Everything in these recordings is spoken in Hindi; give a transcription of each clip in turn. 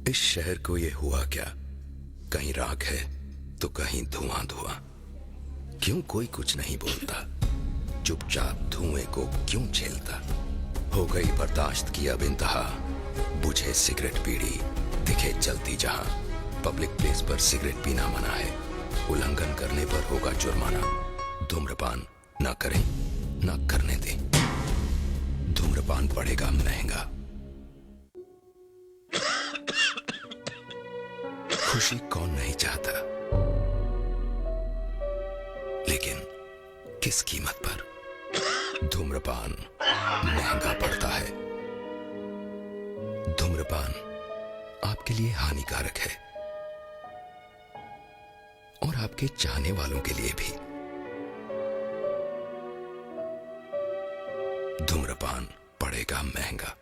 इस शहर को ये हुआ क्या, कहीं राख है तो कहीं धुआं धुआं। क्यों कोई कुछ नहीं बोलता, चुपचाप धुएं को क्यों झेलता। हो गई बर्दाश्त की अब इंतहा, बुझे सिगरेट बीड़ी दिखे जलती जहां। पब्लिक प्लेस पर सिगरेट पीना मना है, उल्लंघन करने पर होगा जुर्माना। धूम्रपान ना करें ना करने दें, धूम्रपान पड़ेगा महंगा। खुशी कौन नहीं चाहता, लेकिन किस कीमत पर। धूम्रपान महंगा पड़ता है। धूम्रपान आपके लिए हानिकारक है और आपके चाहने वालों के लिए भी। धूम्रपान पड़ेगा महंगा।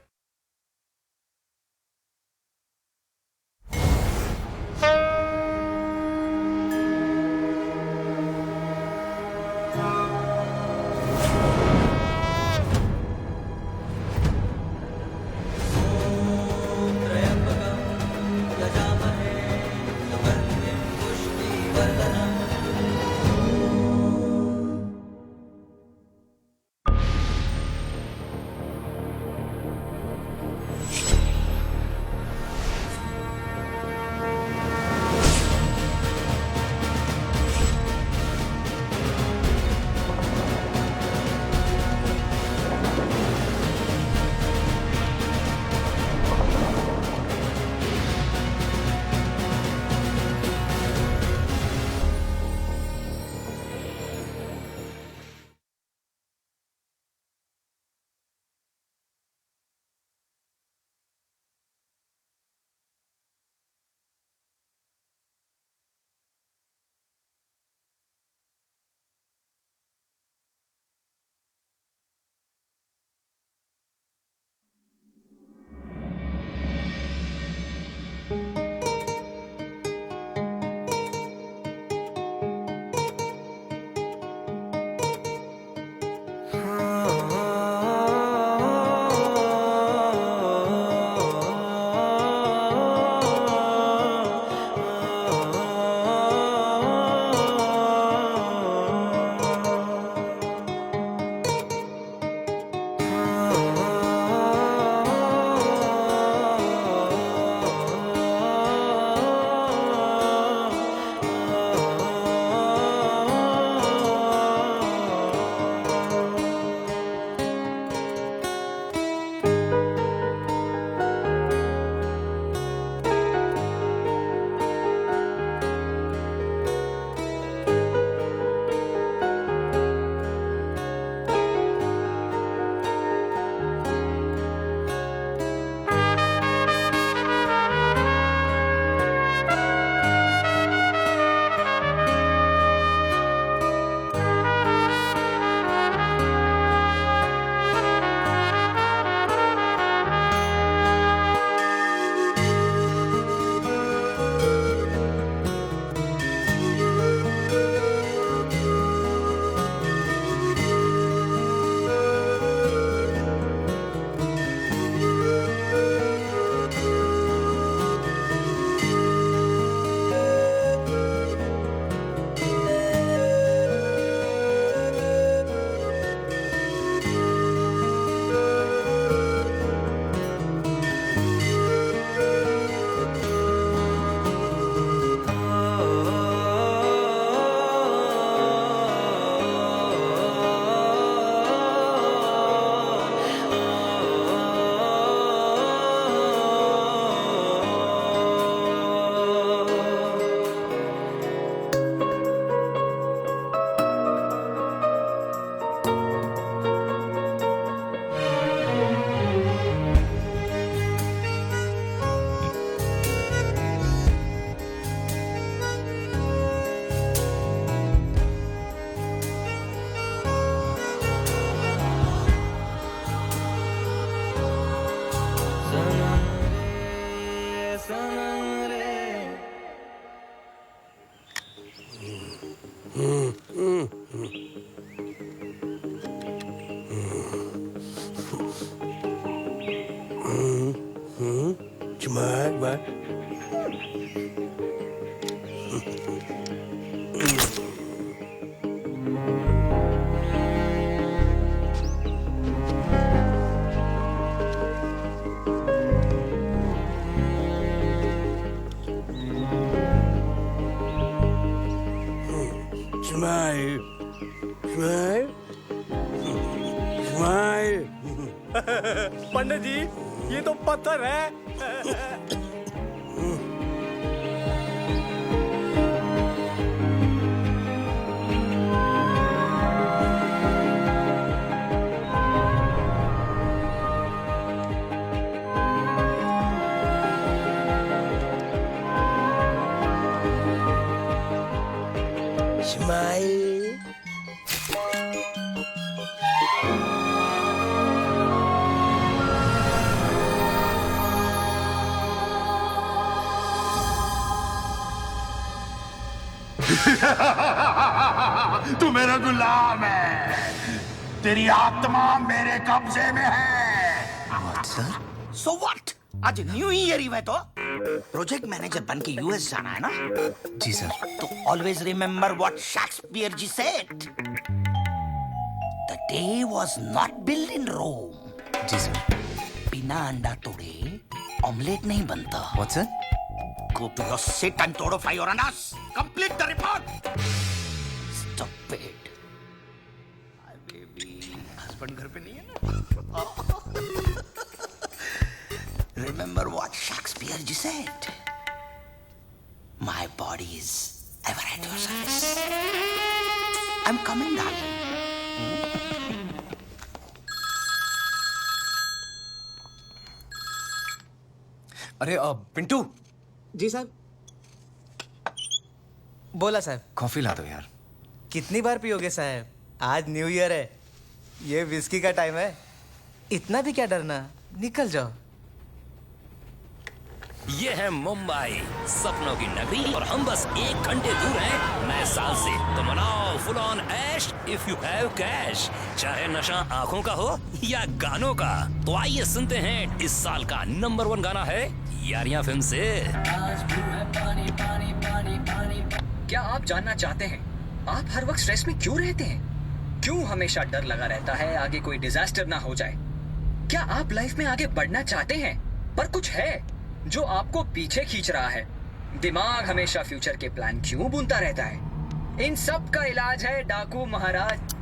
Smile smile smile. Pandit ji, ये तो पत्थर है। स्माइल। तू मेरा गुलाम है, तेरी आत्मा मेरे कब्जे में है। So what? आज न्यू ईयर ही है तो प्रोजेक्ट मैनेजर बन के यूएस जाना है ना? जी सर। तो always remember what Shakespeare ji said, the day was not build in Rome. जी सर। बिना अंडा तोड़े ऑमलेट नहीं बनता। What sir? Go to your seat and tortify your anus. Complete the report. Stupid. Hi baby. Husband घर पे नहीं है ना? Remember what Shakespeare ji said? My body is ever at your service. I'm coming, darling. अरे पिंटू। जी साहब। बोला साहब। कॉफी ला दो यार। कितनी बार पियोगे साहब? आज न्यू ईयर है, ये विस्की का टाइम है। इतना भी क्या डरना, निकल जाओ। ये है मुंबई, सपनों की नगरी, और हम बस 1 घंटे दूर हैं नए साल से। तो मनाओ फुल ऑन ऐश इफ यू हैव कैश, चाहे नशा आंखों का हो या गानों का। तो आइए सुनते हैं इस साल का नंबर 1 गाना है यारियां फिल्म से। क्या आप जानना चाहते हैं आप हर वक्त स्ट्रेस में क्यों रहते हैं? क्यों हमेशा डर लगा रहता है आगे कोई डिजास्टर ना हो जाए? क्या आप लाइफ में आगे बढ़ना चाहते हैं पर कुछ है जो आपको पीछे खींच रहा है? दिमाग हमेशा फ्यूचर के प्लान क्यों बुनता रहता है? इन सब का इलाज है डाकू महाराज।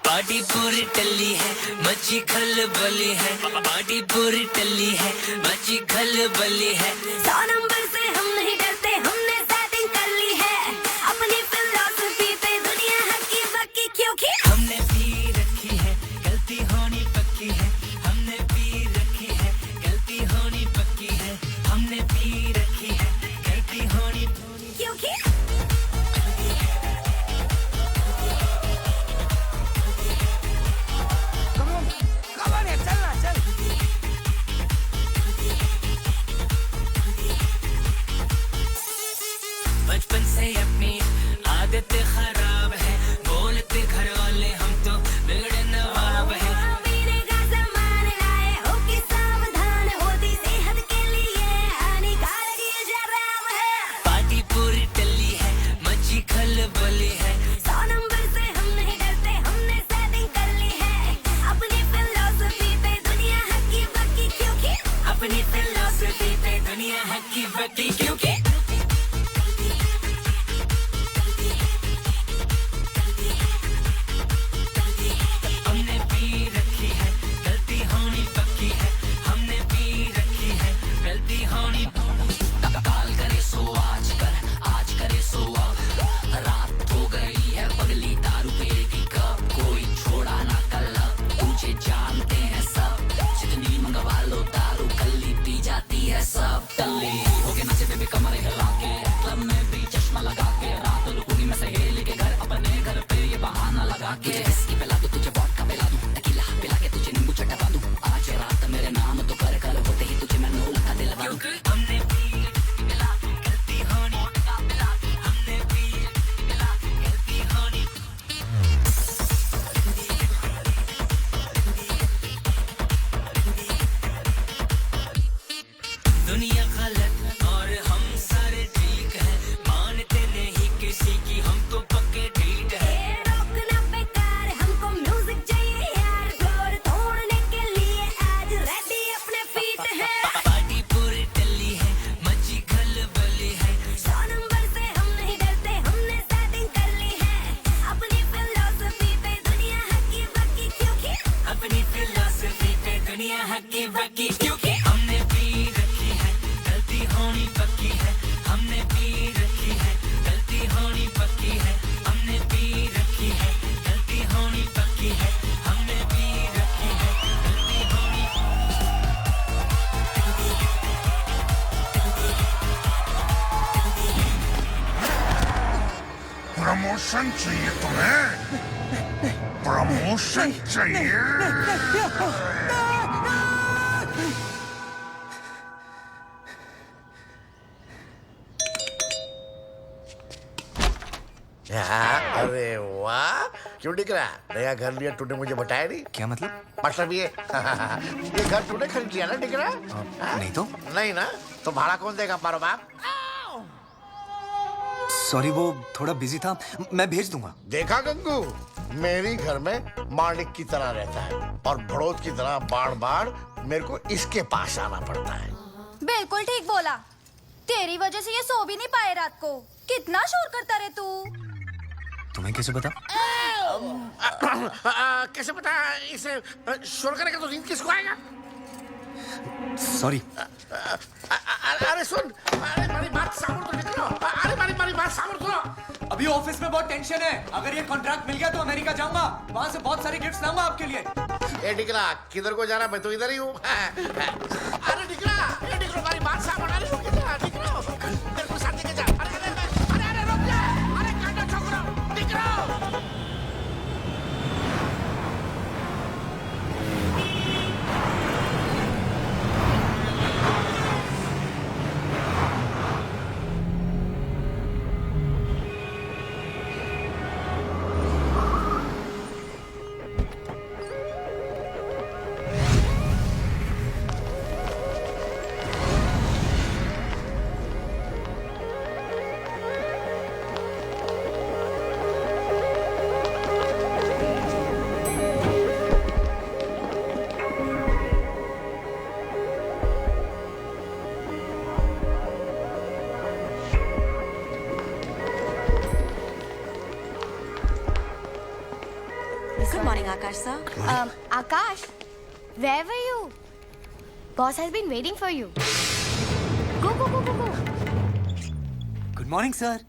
पार्टी पूरी टल्ली है, मची खलबली है। पार्टी पूरी टल्ली है, मची खलबली है। 100 नंबर से हम नहीं डरते, हमने सेटिंग कर ली है। अपनी फिलॉसफी पे दुनिया हक्की बक्की, क्योंकि हमने पी रखी है, गलती होनी पक्की है। हमने पी रखी है, गलती होनी पक्की है। हमने पी रखी है, गलती होनी क्योंकि बचपन से अपनी आदत खराब है, बोलते घर वाले हम तो बिगड़े नवाब है। मेरे का सामान लाए हो कि सावधान, होती सेहत के लिए हानिकारक ये शराब है। पार्टी पूरी टल्ली है, मची खलबली है। 100 नंबर से हम नहीं डरते, हमने सेटिंग कर ली है। अपनी फिलॉसफी पे दुनिया हक्की बक्की, क्योंकि अपनी फिलॉसफी पे दुनिया हक्की बक्की, क्योंकि हमने पी रखी है, गलती होनी पक्की है। हमने पी रखी है, गलती होनी। काल करे सो आज कर, आज करे सो अब। रात हो गई है पगली, दारू पिएगी कब? कोई छोड़ा ना कलब, तुझे जानते हैं सब। जितनी मंगवा लो दारू, कल्ली पी जाती है सब। टल्ली होके नाचे बेबी दुनिया हकी बकी क्योंकि हमने पी रखी है गलती होनी पक्की है हमने पी रखी है गलती होनी पक्की है हमने पी रखी है गलती होनी पक्की है हमने पी रखी है गलती होनी प्रमोशन चाहिए तुम्हें? प्रमोशन चाहिए? अरे वाह, क्यों दिख रहा? नया घर लिया तूने, मुझे बताया नहीं। क्या मतलब? मतलब ये ये घर तूने खरीद लिया ना, दिख रहा? नहीं तो। नहीं ना, तो भाड़ा कौन देगा मारो बाप? सॉरी, वो थोड़ा बिजी था, मैं भेज दूंगा। देखा गंगू, मेरी घर में मालिक की तरह रहता है और बड़ोद की तरह बार बार मेरे को इसके पास आना पड़ता है। बिल्कुल ठीक बोला। तेरी वजह से ये सो भी नहीं पाए रात को। कितना शोर करता रे तू। तुम्हें कैसे पता? कैसे पता? इसे शोर करेगा तो नींद किसको आएगा? सॉरी। अरे सुन, अरे मेरी बात सामने तो निकलो। अरे मेरी बात सामने सुनो। अभी ऑफिस में बहुत टेंशन है। अगर ये कॉन्ट्रैक्ट मिल गया तो अमेरिका जाऊंगा, वहां से बहुत सारे गिफ्ट्स लाऊंगा आपके लिए। ए डिकरा, किधर को जाना? मैं तो इधर ही हूँ। अरे डिकरा, मेरी बात सामने। अरे रुक जा डिकरा, मेरे को साथ लेके जा। अरे रुक जा। अरे कांटा छोकरा, डिकरा। Good morning, Akash sir. Akash, where were you? Boss has been waiting for you. Go. Good morning sir.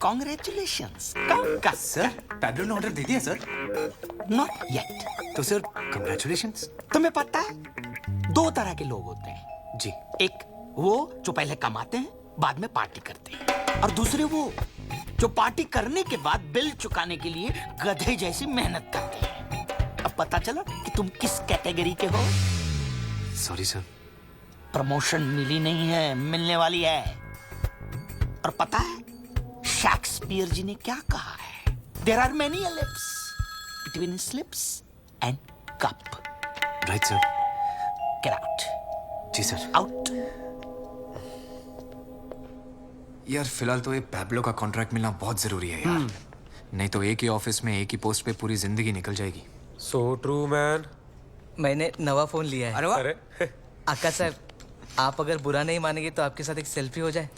Congratulations. Congrats. Sir, Pablo ने ऑर्डर दे दिया सर। Not yet. तो सर कंग्रेचुलेशंस। तुम्हें पता है 2 तरह के लोग होते हैं जी। एक वो जो पहले कमाते हैं बाद में पार्टी करते हैं और दूसरे वो जो पार्टी करने के बाद बिल चुकाने के लिए गधे जैसी मेहनत करते हैं। अब पता चला कि तुम किस कैटेगरी के हो। Sorry sir. प्रमोशन मिली नहीं है, मिलने वाली है। और पता है शेक्सपियर जी ने क्या कहा है? There are many lips between slips and cup. Right sir. Get out. जी सर। आउट। यार फिलहाल तो ये पैब्लो का कॉन्ट्रैक्ट मिलना बहुत जरूरी है यार। नहीं तो एक ही ऑफिस में एक ही पोस्ट पे पूरी जिंदगी निकल जाएगी। So true man. मैंने नवा फोन लिया है। अरे वाह। आकाश साहब, आप अगर बुरा नहीं मानेंगे तो आपके साथ एक सेल्फी हो जाए।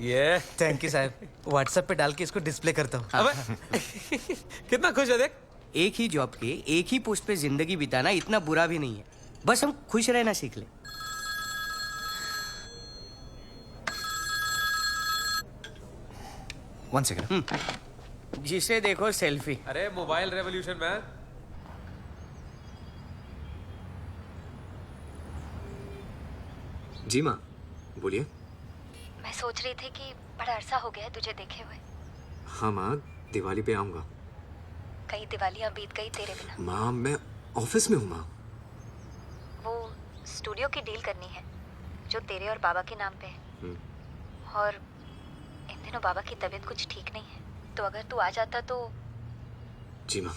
ये थैंक यू साहब। व्हाट्सएप पे डाल के इसको डिस्प्ले करता हूँ। अबे कितना खुश है देख। एक ही जॉब के एक ही पोस्ट पे जिंदगी बिताना इतना बुरा भी नहीं है। बस हम खुश रहना सीख ले। One second. जिसे देखो सेल्फी। अरे मोबाइल रेवोल्यूशन मैन। जी माँ, बोलिए। मैं सोच रही थी कि बड़ा अरसा हो गया है तुझे देखे हुए। हाँ माँ, दिवाली पे आऊँगा। कई दिवालियां बीत गई तेरे बिना। माँ मैं ऑफिस में हूँ माँ। वो स्टूडियो की डील करनी है जो तेरे और बाबा के नाम पे है। और इन दिनों बाबा की तबीयत कुछ ठीक नहीं है, तो अगर तू आ जाता तो। जी माँ।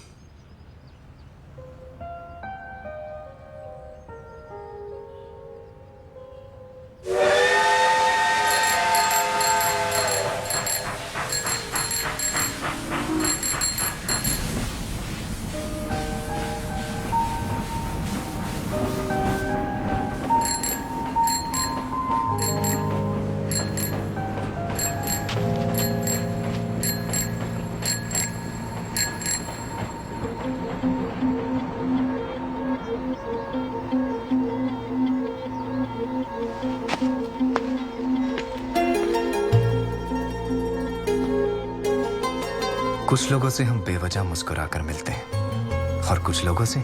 कुछ लोगों से हम बेवजह मुस्कुरा कर मिलते हैं और कुछ लोगों से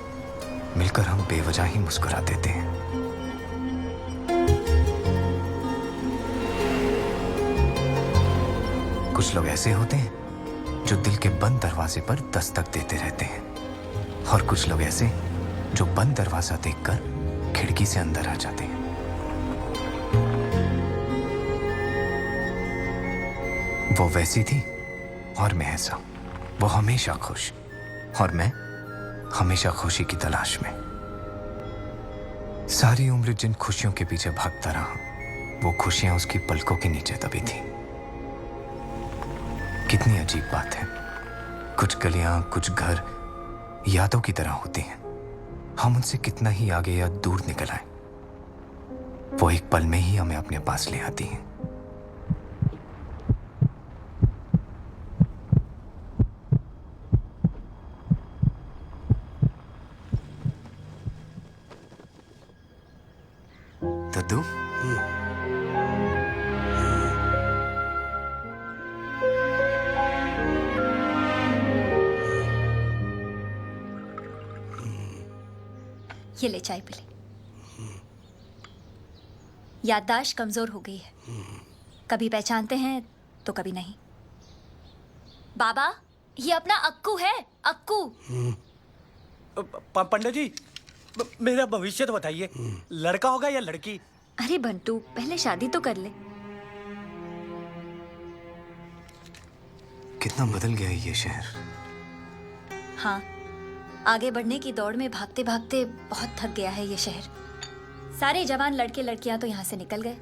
मिलकर हम बेवजह ही मुस्कुरा देते हैं। कुछ लोग ऐसे होते हैं जो दिल के बंद दरवाजे पर दस्तक देते रहते हैं और कुछ लोग ऐसे जो बंद दरवाजा देखकर खिड़की से अंदर आ जाते हैं। वो वैसी थी और मैं ऐसा। वो हमेशा खुश और मैं हमेशा खुशी की तलाश में। सारी उम्र जिन खुशियों के पीछे भागता रहा, वो खुशियां उसकी पलकों के नीचे दबी थी। कितनी अजीब बात है, कुछ गलियां, कुछ घर यादों की तरह होती हैं। हम उनसे कितना ही आगे या दूर निकल आए, वो एक पल में ही हमें अपने पास ले आती हैं। दद्दू, ये ले चाय पी ले। याददाश्त कमजोर हो गई है, कभी पहचानते हैं तो कभी नहीं। बाबा, ये अपना अक्कू है, अक्कू। पंडित जी, मेरा भविष्य तो बताइए, लड़का होगा या लड़की? अरे बंटू, पहले शादी तो कर ले। कितना बदल गया है ये शहर। हाँ, आगे बढ़ने की दौड़ में भागते भागते बहुत थक गया है ये शहर। सारे जवान लड़के लड़कियां तो यहाँ से निकल गए,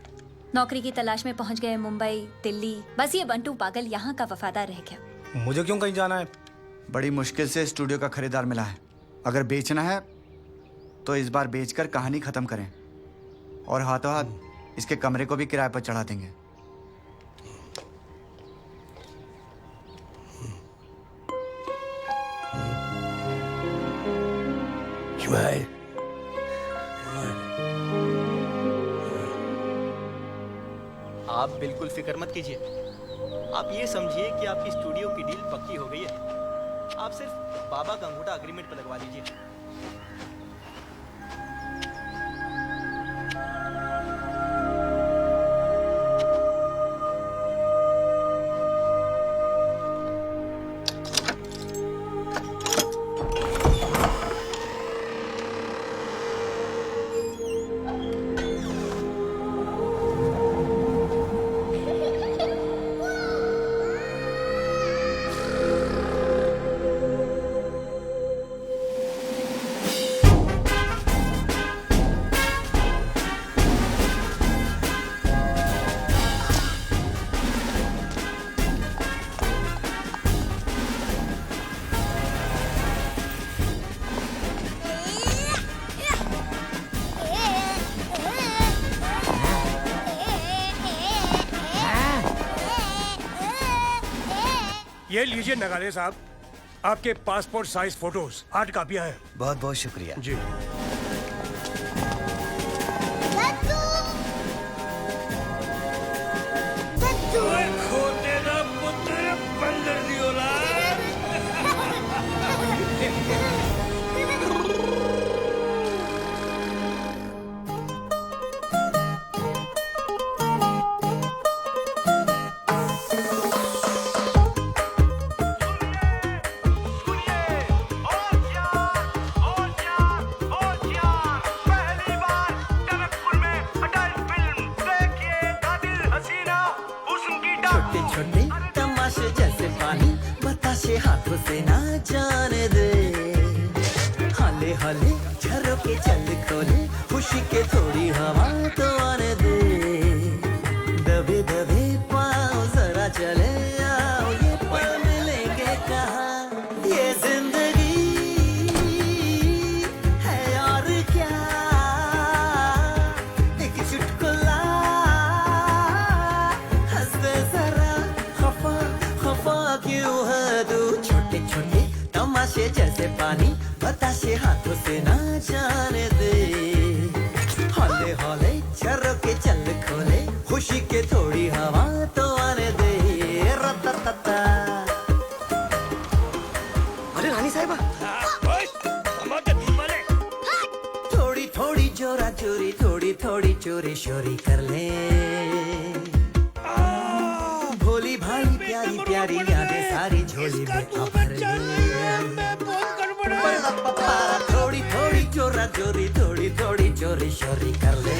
नौकरी की तलाश में पहुंच गए मुंबई, दिल्ली। बस ये बंटू पागल यहाँ का वफादार रह गया। मुझे क्यों कहीं जाना है? बड़ी मुश्किल से स्टूडियो का खरीदार मिला है। अगर बेचना है तो इस बार बेचकर कहानी खत्म करें और हाथों हाथ इसके कमरे को भी किराए पर चढ़ा देंगे। स्माइल। आप बिल्कुल फिक्र मत कीजिए। आप ये समझिए कि आपकी स्टूडियो की डील पक्की हो गई है। आप सिर्फ बाबा का अंगूठा अग्रीमेंट पर लगवा लीजिए। ये लीजिए नगाड़े साहब, आपके पासपोर्ट साइज फोटोज 8 कापियां हैं। बहुत बहुत शुक्रिया जी। हाथों से ना जाने दे, हाले हाले झरोके चल खोले, खुशी के थोड़ी हवा तो आने दे। दबे दबे पाँव जरा चले आओ, ये पल मिलेंगे कहाँ। ये जिंदगी है और क्या, एक चुटकुला हंस दे जरा, खफा खफा क्यों है तू। छोटे छोटे तमाशे जैसे पानी, बताशे हाथों से ना जाने दे। हौले हौले झरोके चल खोले, खुशी के थोड़ी हवा तो आने दे। रततता चोरा चोरी थोड़ी थोड़ी चोरी शोरी कर ले। भोली भाली प्यारी प्यारी यादें सारी झोली में भर ले। थोड़ी थोड़ी चोरा चोरी थोड़ी थोड़ी चोरी शोरी कर ले।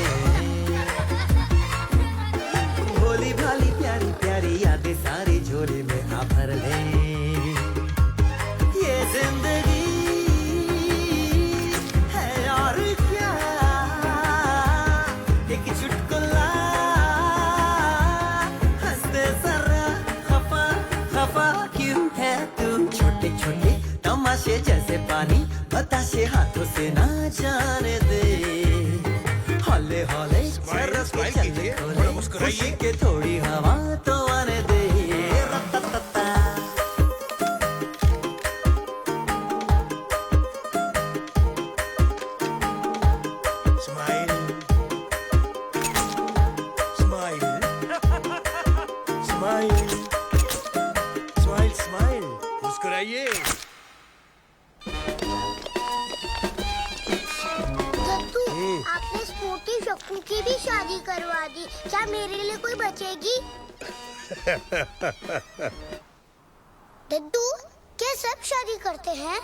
भोली भाली प्यारी प्यारी यादें सारी झोली में भर ले। ये जिंदगी है और क्या, एक चुटकुला हंसते जरा खफा खफा क्यों है तू। छोटे छोटे तमाशे जैसे पानी बताशे हाथों से ना जाने दे। हौले हौले चरस के चले खुशी के थोड़ी हवा तो आने दे। रत्ता smile smile smile smile smile, मुस्कुराइए। आपने स्पोर्टी शक्कू की भी शादी करवा दी, क्या मेरे लिए कोई बचेगी? दद्दू, क्या सब शादी करते हैं?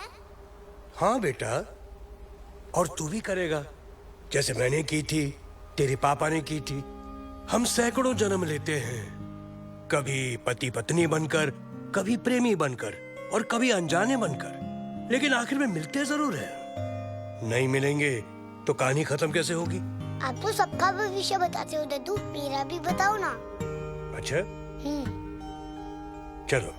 हाँ बेटा, और तू भी करेगा, जैसे मैंने की थी, तेरे पापा ने की थी। हम सैकड़ों जन्म लेते हैं, कभी पति पत्नी बनकर, कभी प्रेमी बनकर और कभी अनजाने बनकर, लेकिन आखिर में मिलते जरूर हैं। नहीं मिलेंगे तो कहानी खत्म कैसे होगी? आप तो सबका भविष्य बताते हो दद्दू, मेरा भी बताओ ना। अच्छा चलो।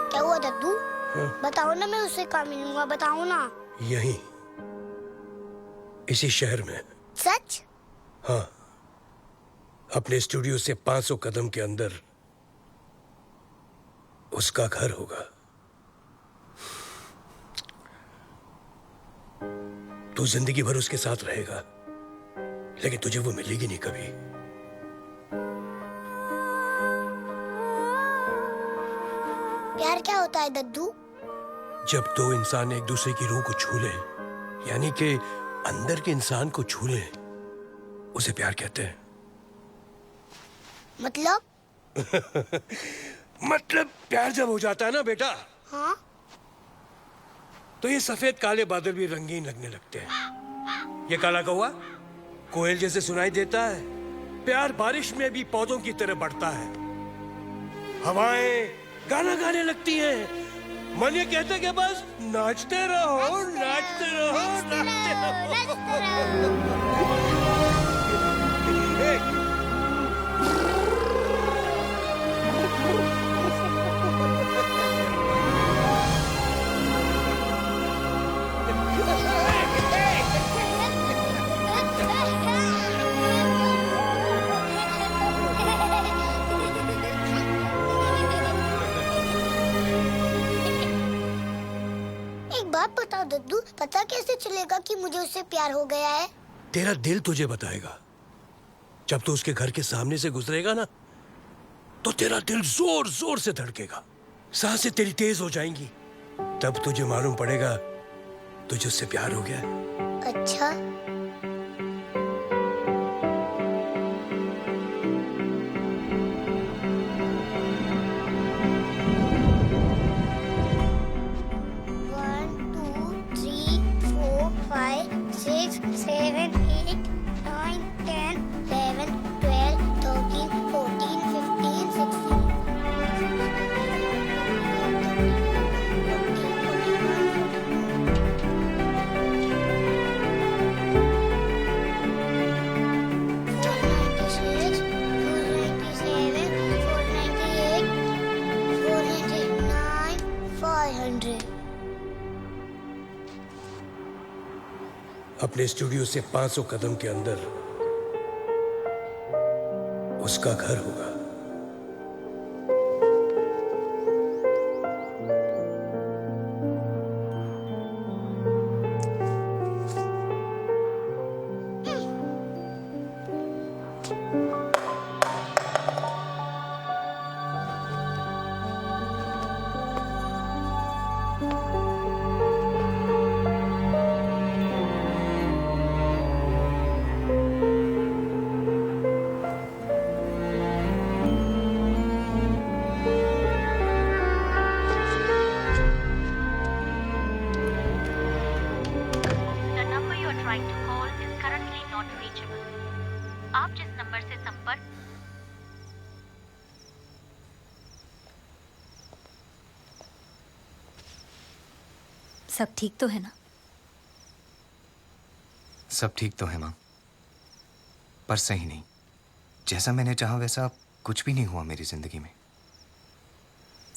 क्या हुआ दद्दू? बताओ ना, मैं उससे कहाँ मिलूंगा, बताओ ना। यहीं इसी शहर में। सच? हाँ, अपने स्टूडियो से 500 कदम के अंदर उसका घर होगा। तू जिंदगी भर उसके साथ रहेगा, लेकिन तुझे वो मिलेगी नहीं कभी। प्यार क्या होता है दद्दू? जब दो इंसान एक दूसरे की रूह को छू ले, यानी कि अंदर के इंसान को छू ले, उसे प्यार कहते हैं। मतलब? मतलब प्यार जब हो जाता है ना बेटा, हाँ? तो ये सफेद काले बादल भी रंगीन लगने लगते हैं। ये काला कौवा कोयल जैसे सुनाई देता है। प्यार बारिश में भी पौधों की तरह बढ़ता है। हवाएं गाना गाने लगती हैं। मन ये कहता है कि बस नाचते रहो, नाचते रहो, नाचते रहो। एक बात बताओ दद्दू, पता कैसे चलेगा कि मुझे उससे प्यार हो गया है? तेरा दिल तुझे बताएगा। जब तू उसके घर के सामने से गुजरेगा ना, तो तेरा दिल जोर जोर से धड़केगा, सांसें तेरी तेज हो जाएंगी। तब तुझे मालूम पड़ेगा तुझे उससे प्यार हो गया। अच्छा। अपने स्टूडियो से 500 कदम के अंदर उसका घर होगा। सब ठीक तो है ना? सब ठीक तो है माँ, पर सही नहीं। जैसा मैंने चाहा वैसा कुछ भी नहीं हुआ मेरी जिंदगी में।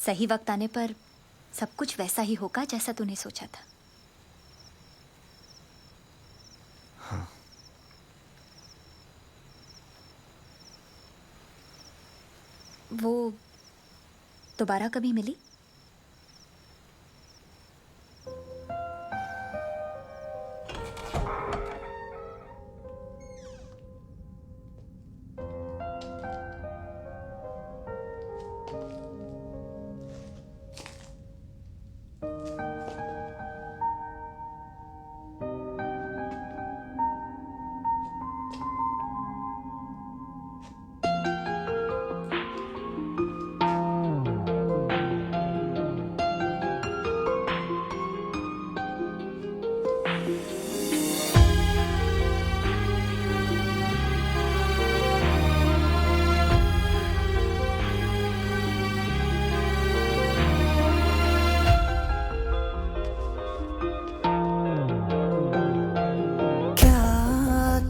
सही वक्त आने पर सब कुछ वैसा ही होगा जैसा तूने सोचा था। हाँ। वो दोबारा कभी मिली?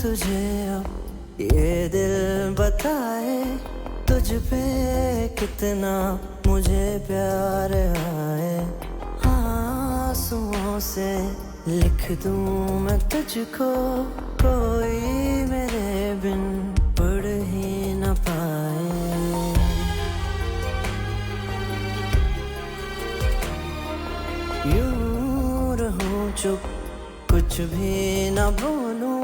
तुझे अब ये दिल बताए तुझ पे कितना मुझे प्यार आए। आंसुओं से लिख दूं मैं तुझको, कोई मेरे बिन पढ़ ही न पाए। यूं रहूं चुप, कुछ भी न बोलूं,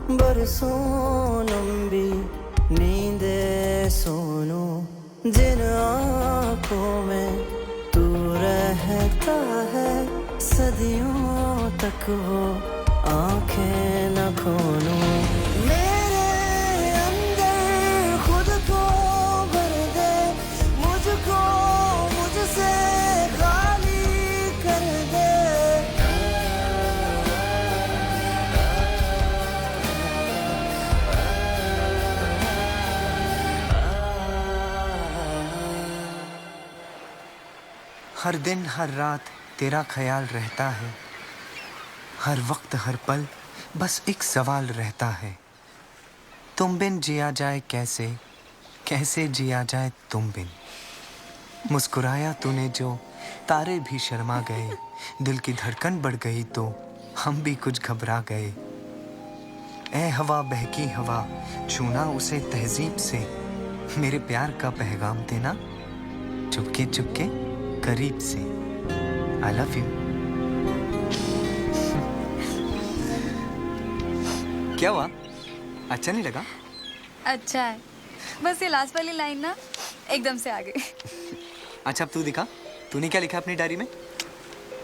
बरसों लंबी नींदे सोनू। जिन आँखों में तू रहता है, सदियों तक वो आँखें न खोलूं। मेरे अंदर खुद को भर दे, मुझको मुझसे खाली कर दे। हर दिन हर रात तेरा ख्याल रहता है, हर वक्त हर पल बस एक सवाल रहता है। तुम बिन जिया जाए कैसे, कैसे जिया जाए तुम बिन। मुस्कुराया तूने जो, तारे भी शर्मा गए, दिल की धड़कन बढ़ गई तो हम भी कुछ घबरा गए। ऐ हवा बहकी हवा, छूना उसे तहजीब से, मेरे प्यार का पैगाम देना चुपके चुपके करीब से। I love you. क्या हुआ? अच्छा नहीं लगा? अच्छा है, बस ये लास्ट वाली लाइन ना एकदम से आ गई। अच्छा अब तू दिखा, तूने क्या लिखा अपनी डायरी में?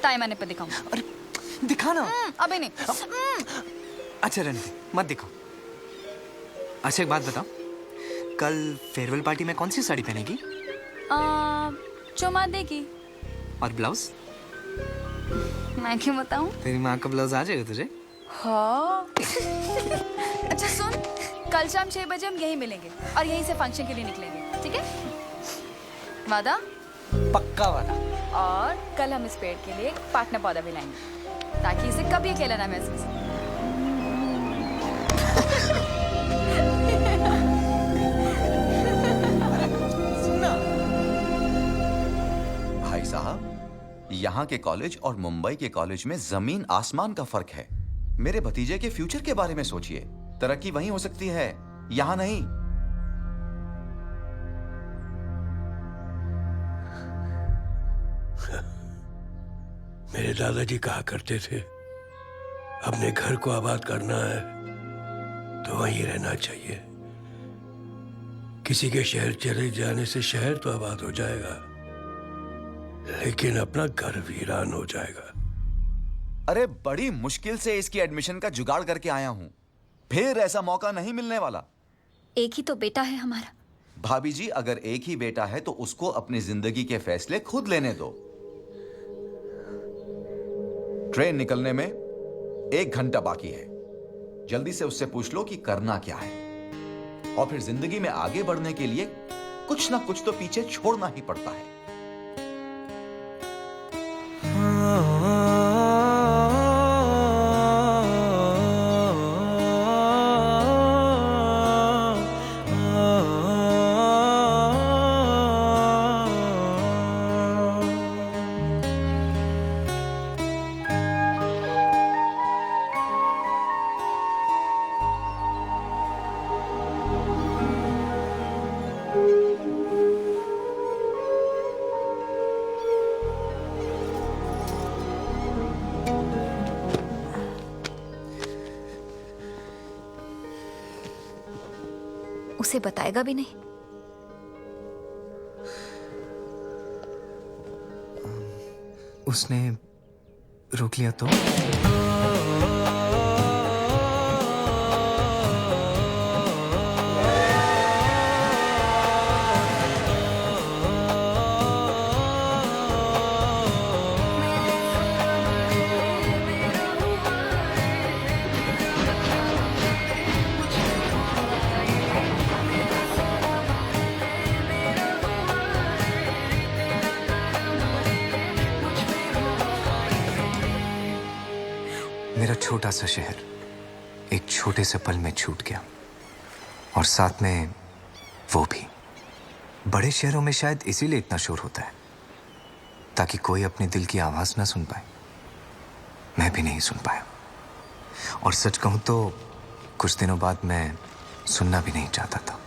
टाइम आने पर दिखाऊंगा। अरे दिखा ना। अभी नहीं। अच्छा रहने दे, मत दिखाओ। अच्छा एक बात बताओ, कल फेयरवेल पार्टी में कौन सी साड़ी पहनेगी? चौमादे की। और ब्लाउज? मैं क्यों बताऊं? तेरी माँ का ब्लाउज आ जाएगा तुझे? हाँ। अच्छा सुन, कल शाम 6 बजे हम यहीं मिलेंगे और यहीं से फंक्शन के लिए निकलेंगे, ठीक है? वादा? पक्का वादा। और कल हम इस पेड़ के लिए एक पार्टनर पौधा भी लाएंगे ताकि इसे कभी अकेला ना महसूस हो। भाई साहब, यहाँ के कॉलेज और मुंबई के कॉलेज में जमीन आसमान का फर्क है। मेरे भतीजे के फ्यूचर के बारे में सोचिए, तरक्की वहीं हो सकती है, यहाँ नहीं। मेरे दादाजी कहा करते थे, अपने घर को आबाद करना है तो वहीं रहना चाहिए। किसी के शहर चले जाने से शहर तो आबाद हो जाएगा, लेकिन अपना घर वीरान हो जाएगा। अरे बड़ी मुश्किल से इसकी एडमिशन का जुगाड़ करके आया हूं, फिर ऐसा मौका नहीं मिलने वाला। एक ही तो बेटा है हमारा। भाभी जी, अगर एक ही बेटा है तो उसको अपनी जिंदगी के फैसले खुद लेने दो। ट्रेन निकलने में 1 घंटा बाकी है, जल्दी से उससे पूछ लो कि करना क्या है, और फिर जिंदगी में आगे बढ़ने के लिए कुछ ना कुछ तो पीछे छोड़ना ही पड़ता है। उसे बताएगा भी नहीं। उसने रोक लिया तो? मेरा छोटा सा शहर एक छोटे से पल में छूट गया, और साथ में वो भी। बड़े शहरों में शायद इसीलिए इतना शोर होता है, ताकि कोई अपने दिल की आवाज ना सुन पाए। मैं भी नहीं सुन पाया, और सच कहूं तो कुछ दिनों बाद मैं सुनना भी नहीं चाहता था।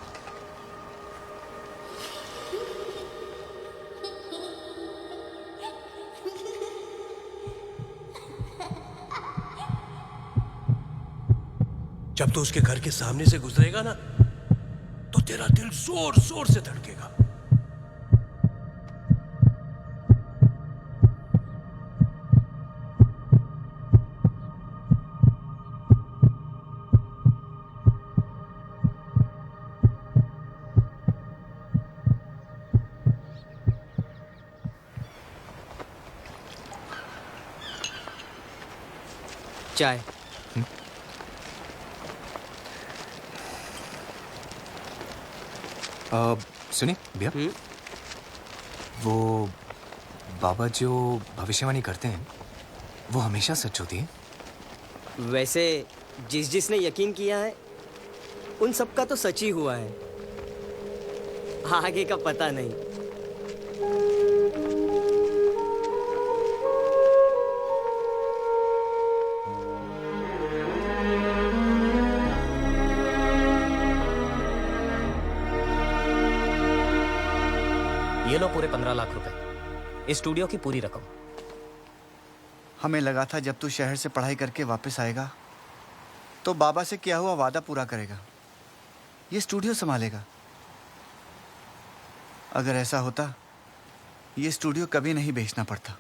जब तू उसके घर के सामने से गुजरेगा ना, तो तेरा दिल जोर जोर से धड़केगा। चाय। सुनिए भैया, वो बाबा जो भविष्यवाणी करते हैं वो हमेशा सच होती है? वैसे जिसने यकीन किया है उन सब का तो सच ही हुआ है, आगे का पता नहीं। ये लो पूरे 15 लाख रुपए, इस स्टूडियो की पूरी रकम। हमें लगा था जब तू शहर से पढ़ाई करके वापस आएगा तो बाबा से किया हुआ वादा पूरा करेगा, ये स्टूडियो संभालेगा। अगर ऐसा होता ये स्टूडियो कभी नहीं बेचना पड़ता।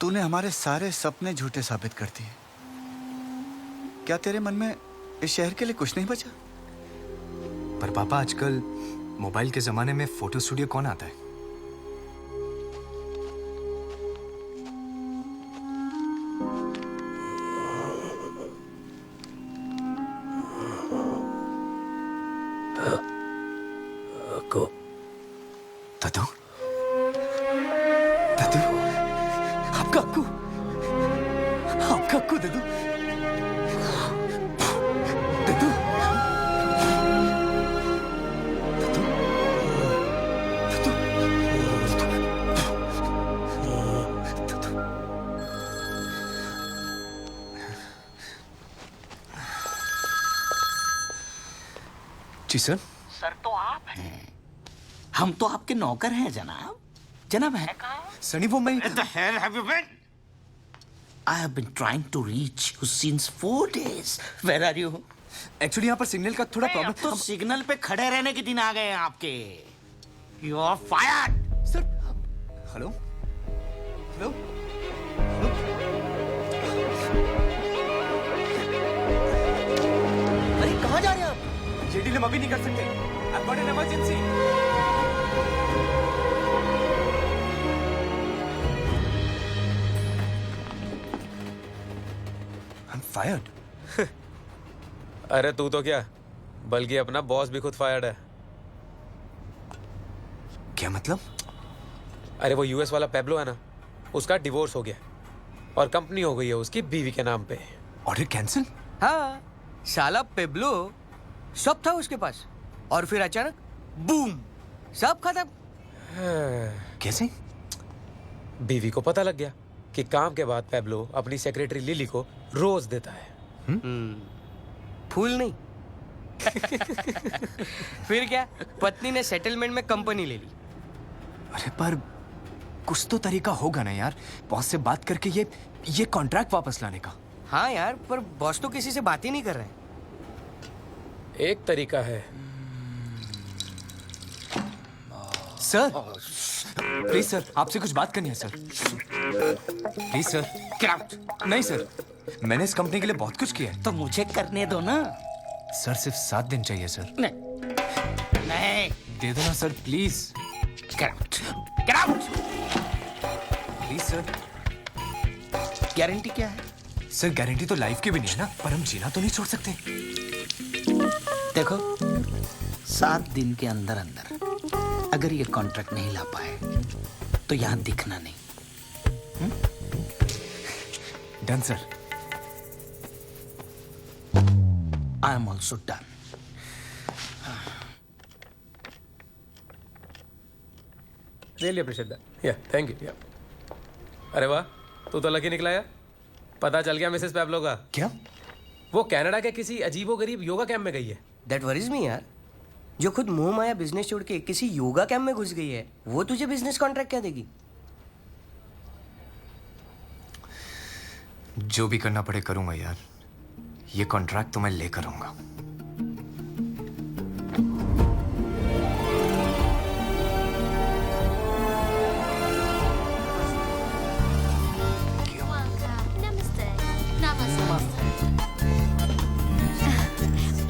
तूने हमारे सारे सपने झूठे साबित कर दिए। क्या तेरे मन में इस शहर के लिए कुछ नहीं बचा? पर पापा, आजकल मोबाइल के जमाने में फोटो स्टूडियो कौन आता है? दादू, दादू, आपका अक्कू, आपका अक्कू दादू, दादू। जी सर। सर तो आप हैं, हम तो आपके नौकर हैं जनाब। जनाब है कहाँ? सनी, वो मैं Where the hell have you been? I have been trying to reach you since 4 days. Where are you? Actually यहाँ पर सिग्नल का थोड़ा प्रॉब्लम। तो सिग्नल पे खड़े रहने के दिन आ गए हैं आपके। You are fired. Sir, hello, hello, अरे कहाँ जा रहे हैं आप? ये डील हम अभी नहीं कर सकते। I've got an emergency. I'm fired. अरे तू तो क्या, बल्कि अपना बॉस भी खुद फायर्ड है। क्या मतलब? अरे वो यूएस वाला पेब्लो है ना, उसका डिवोर्स हो गया और कंपनी हो गई है उसकी बीवी के नाम पे। Order cancel? हाँ, साला पेब्लो सब था उसके पास, और फिर अचानक बूम, सब खत्म। कैसे? बीवी को पता लग गया कि काम के बाद पेब्लो अपनी सेक्रेटरी लिली को रोज देता है। फूल नहीं। फिर क्या, पत्नी ने सेटलमेंट में कंपनी ले ली। अरे पर कुछ तो तरीका होगा ना यार, बॉस से बात करके ये कॉन्ट्रैक्ट वापस लाने का। हाँ यार, पर बॉस तो किसी से बात ही नहीं कर रहे हैं। एक तरीका है। सर प्लीज सर, आपसे कुछ बात करनी है sir. Please sir. Get out! नहीं सर, मैंने इस कंपनी के लिए बहुत कुछ किया है। तो मुझे करने दो ना। सर सिर्फ 7 दिन चाहिए सर। नहीं दे दो ना sir please. Get out! Get out! Please sir. Guarantee क्या है? सर गारंटी तो लाइफ की भी नहीं है ना, पर हम जीना तो नहीं छोड़ सकते। देखो 7 दिन के अंदर अंदर अगर ये कॉन्ट्रैक्ट नहीं ला पाए तो यहां दिखना नहीं। Done sir. I am also done. Really appreciate that. या थैंक यू। या अरे वाह, तू तो लकी निकला यार। पता चल गया मिसेस पैब्लो का। क्या? वो कनाडा के किसी अजीबोगरीब योगा कैंप में गई है। दैट वरीज मी यार। जो खुद मुंह माया बिजनेस छोड़ के किसी योगा कैंप में घुस गई है, वो तुझे बिजनेस कॉन्ट्रैक्ट क्या देगी? जो भी करना पड़े करूंगा यार। ये कॉन्ट्रैक्ट तो मैं लेकर आऊंगा।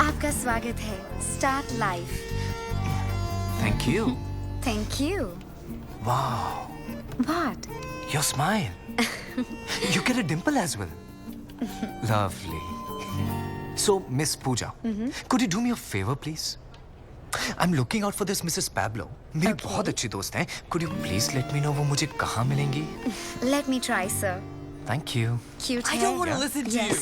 आपका स्वागत है start life. Thank you. Thank you. Wow, What? your smile. You get a dimple as well. Lovely. So, Miss Pooja, could you do me a favor, please? I'm looking out for this Mrs. Pablo. मेरी बहुत अच्छी दोस्त हैं. Could you please let me know वो मुझे कहाँ मिलेंगी? Let me try, sir. Thank you. Cute I है? don't want to listen to you.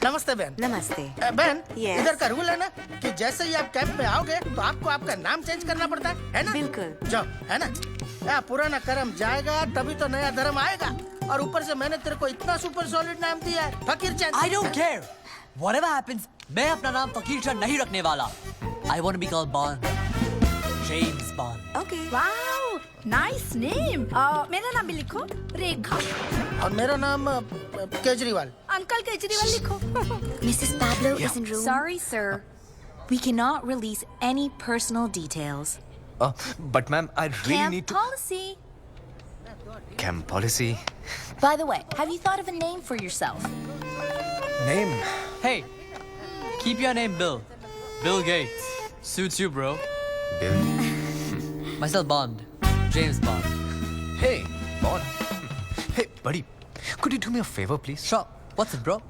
नमस्ते बहन। नमस्ते। बहन, Yes. इधर का रूल है ना कि जैसे ही आप कैंप में आओगे तो आपको आपका नाम चेंज करना पड़ता है ना? बिल्कुल। जाओ, है ना? पुराना कर्म जाएगा तभी तो नया धर्म आएगा। और ऊपर से मैंने तेरे को इतना सुपर सॉलिड नाम दिया है, Fakir Chand. I don't care. Whatever happens, मैं अपना नाम फकीर चंद नहीं रखने वाला। I want to be called Bond. James Bond. Okay. Wow, nice name. मेरा नाम भी लिखो, रेखा। और मेरा नाम केजरीवाल। अंकल केजरीवाल लिखो। Mrs. Pablo is in room. Sorry, sir. We cannot release any personal details. But ma'am, I really Camp need to... policy. Camp policy. By the way, have you thought of a name for yourself? Name? Hey, keep your name Bill. Bill Gates. Suits you, bro. Bill? Myself Bond. James Bond. Hey, Bond. Hey, buddy. Could you do me a favor, please? Sure. What's it, bro?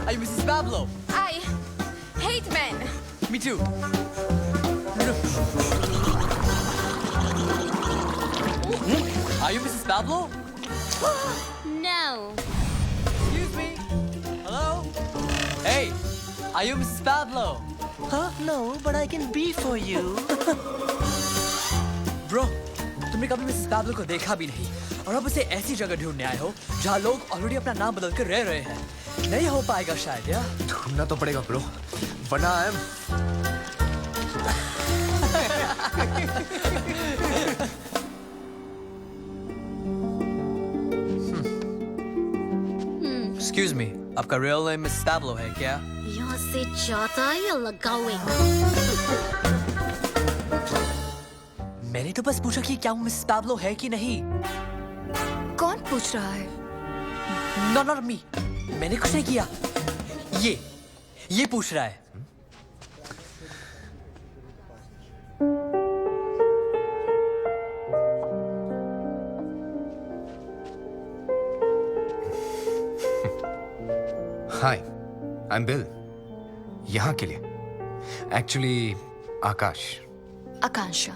Are you Mrs. Pablo? I hate men. Me too. Are you Mrs. Pablo? No. Excuse me. Hello? Hey, are you Mrs. Pablo? Huh? No, but I can be for you. Bro, तुमने कभी मिसेस पैब्लो को देखा भी नहीं और अब उसे ऐसी जगह ढूंढने आए हो जहाँ लोग ऑलरेडी अपना नाम बदल कर रह रहे हैं। नहीं हो पाएगा शायद यार। ढूंढना तो पड़ेगा ब्रो, वरना आई एम... Excuse me, आपका real name मिसेस पैब्लो है क्या? यहाँ से जाता या लगाऊंगा? मैंने तो बस पूछा कि क्या वो मिसेस पैब्लो है कि नहीं। कौन पूछ रहा है? Not me. मैंने कुछ नहीं किया। ये पूछ रहा है। हाय, आई एम बिल। यहाँ के लिए actually Akash. Akansha.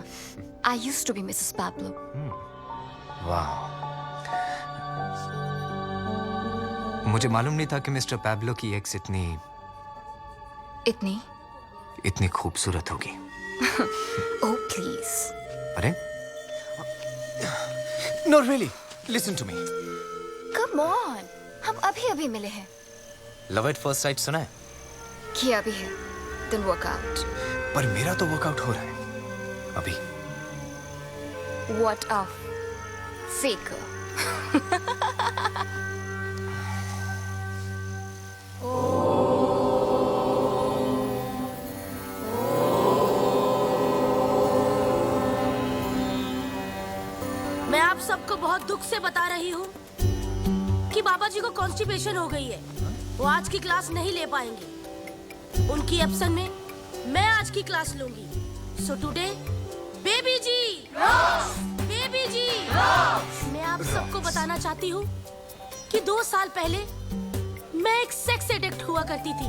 I used to be Mrs. Pablo. वाह, मुझे मालूम नहीं था कि मिस्टर पैब्लो की एक्स इतनी खूबसूरत होगी। Oh, please. अरे no really, listen to me. Come on. हम अभी मिले हैं। लव एट फर्स्ट साइट सुना है? किया भी है। Then work out. पर मेरा तो वर्कआउट हो रहा है अभी। What a faker. मैं आप सबको बहुत दुख से बता रही हूँ कि बाबा जी को कॉन्स्टिपेशन हो गई है। वो आज की क्लास नहीं ले पाएंगे। उनकी एब्सेंस में मैं आज की क्लास लूंगी। So today baby ji, baby जी, मैं आप सबको बताना चाहती हूँ कि 2 साल पहले मैं एक सेक्स एडिक्ट हुआ करती थी,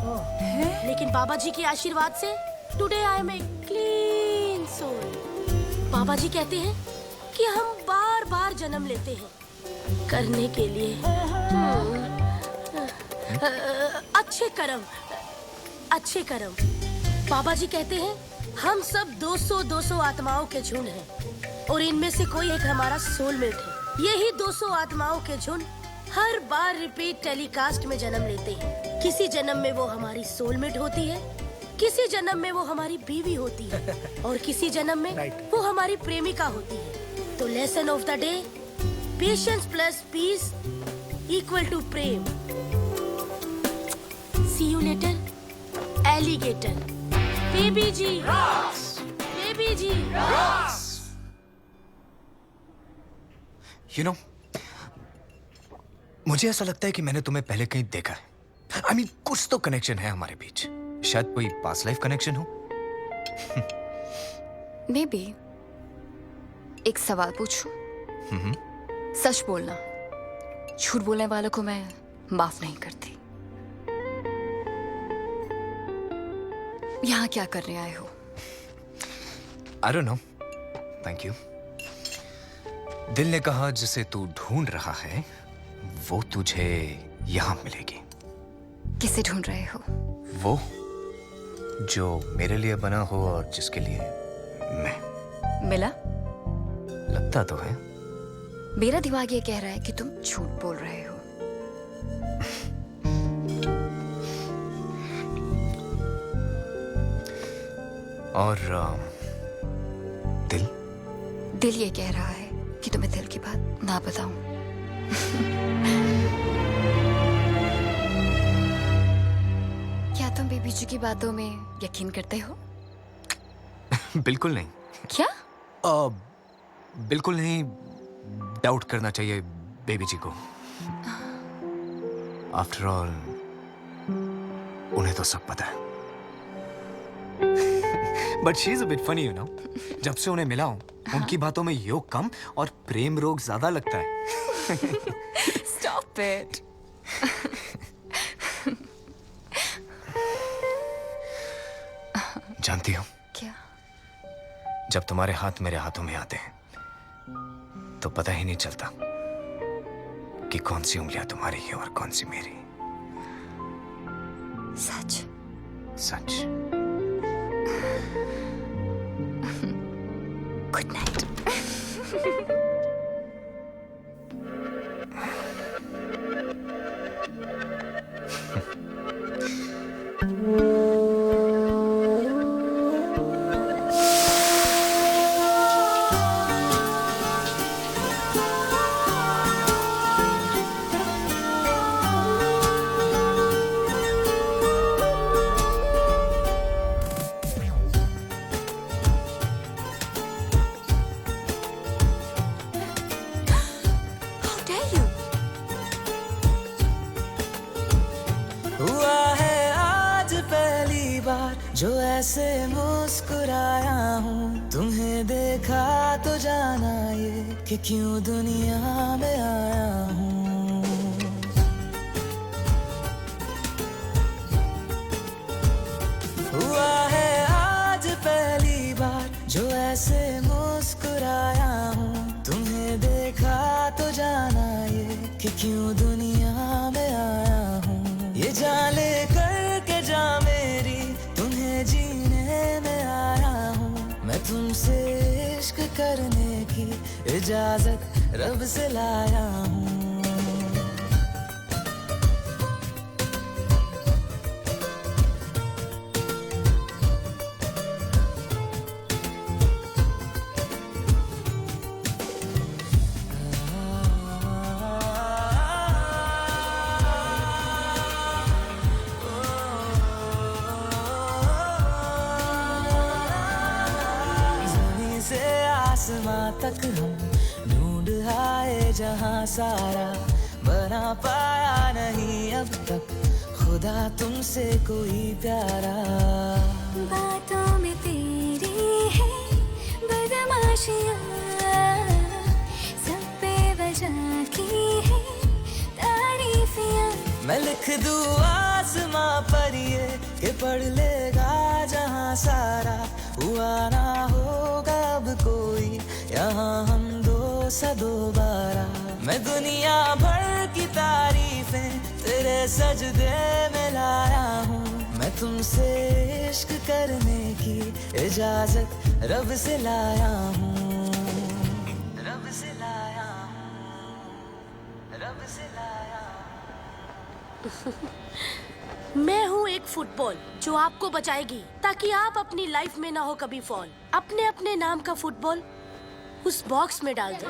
लेकिन बाबा जी के आशीर्वाद से today I am a clean soul. Baba ji कहते हैं कि हम बार बार जन्म लेते हैं करने के लिए अच्छे कर्म, अच्छे कर्म। बाबा जी कहते हैं हम सब 200 आत्माओं के झुंड हैं और इनमें से कोई एक हमारा सोलमेट है। यही 200 आत्माओं के झुंड हर बार रिपीट टेलीकास्ट में जन्म लेते हैं। किसी जन्म में वो हमारी सोलमेट होती है, किसी जन्म में वो हमारी बीवी होती है और किसी जन्म में वो हमारी प्रेमिका होती है। तो lesson of the day, patience plus peace equal to प्रेम। See you later alligator. Baby ji, baby ji. You know, मुझे ऐसा लगता है कि मैंने तुम्हें पहले कहीं देखा है। I mean, कुछ तो कनेक्शन है हमारे बीच। शायद कोई पास्ट लाइफ कनेक्शन हो। Maybe. एक सवाल पूछूं? सच बोलना, झूठ बोलने वालों को मैं माफ नहीं करती। यहाँ क्या करने आए हो? I don't know. Thank you. दिल ने कहा जिसे तू ढूंढ रहा है वो तुझे यहाँ मिलेगी। किसे ढूंढ रहे हो? वो जो मेरे लिए बना हो और जिसके लिए मैं। मिला? लगता तो है। मेरा दिमाग ये कह रहा है कि तुम झूठ बोल रहे हो। और दिल? दिल ये कह रहा है कि तुम्हें दिल की बात ना बताऊं। क्या तुम बेबी जी की बातों में यकीन करते हो? बिल्कुल नहीं। क्या? बिल्कुल नहीं। डाउट करना चाहिए बेबी जी को। आफ्टर ऑल उन्हें तो सब पता है। But she is a bit funny, you know. जब से उन्हें मिला हूं, उनकी बातों में योग कम और प्रेम रोग ज्यादा लगता है। Stop it. जानती हो क्या? जब तुम्हारे हाथ मेरे हाथों में आते हैं तो पता ही नहीं चलता कि कौन सी उंगलियां तुम्हारी है और कौन सी मेरी। सच? सच। Good night. हुआ है आज पहली बार जो ऐसे मुस्कुराया हूँ, तुम्हें देखा तो जाना ये कि क्यों दुनिया में आया हूँ। हुआ है आज पहली बार जो ऐसे मुस्कुराया हूँ, तुम्हें देखा तो जाना ये कि क्यों दुनिया में आया हूँ। ये जान ले करके जा मेरी, तुम्हें जीने में आया हूँ। मैं तुमसे इश्क करने की इजाजत रब से लाया हूँ। आसमां तक हम ढूंढ आए जहां सारा, बना पाया नहीं अब तक खुदा तुमसे कोई प्यारा। बातों में तेरी है बदमाशियाँ, सब बेवजह की है तारीफियाँ। मैं लिख दूँ आसमां पर ये कि पढ़ लेगा जहां सारा, हुआ ना होगा अब कोई यहाँ हम दो सा दोबारा। मैं दुनिया भर की तारीफें तेरे सजदे में लाया हूँ, मैं तुमसे इश्क करने की इजाजत रब से लाया हूँ, रब से लाया हूँ, रब से लाया। मैं हूँ एक फुटबॉल जो आपको बचाएगी ताकि आप अपनी लाइफ में ना हो कभी फॉल। अपने अपने नाम का फुटबॉल उस बॉक्स में डाल दो।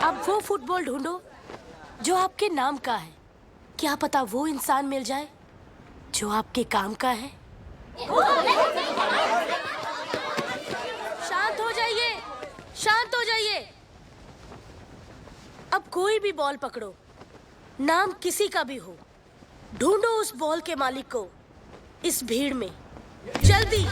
अब वो फुटबॉल ढूंढो जो आपके नाम का है। क्या पता वो इंसान मिल जाए जो आपके काम का है। शांत हो जाइए, शांत हो जाइए। अब कोई भी बॉल पकड़ो, नाम किसी का भी हो, ढूंढो उस बॉल के मालिक को इस भीड़ में, जल्दी।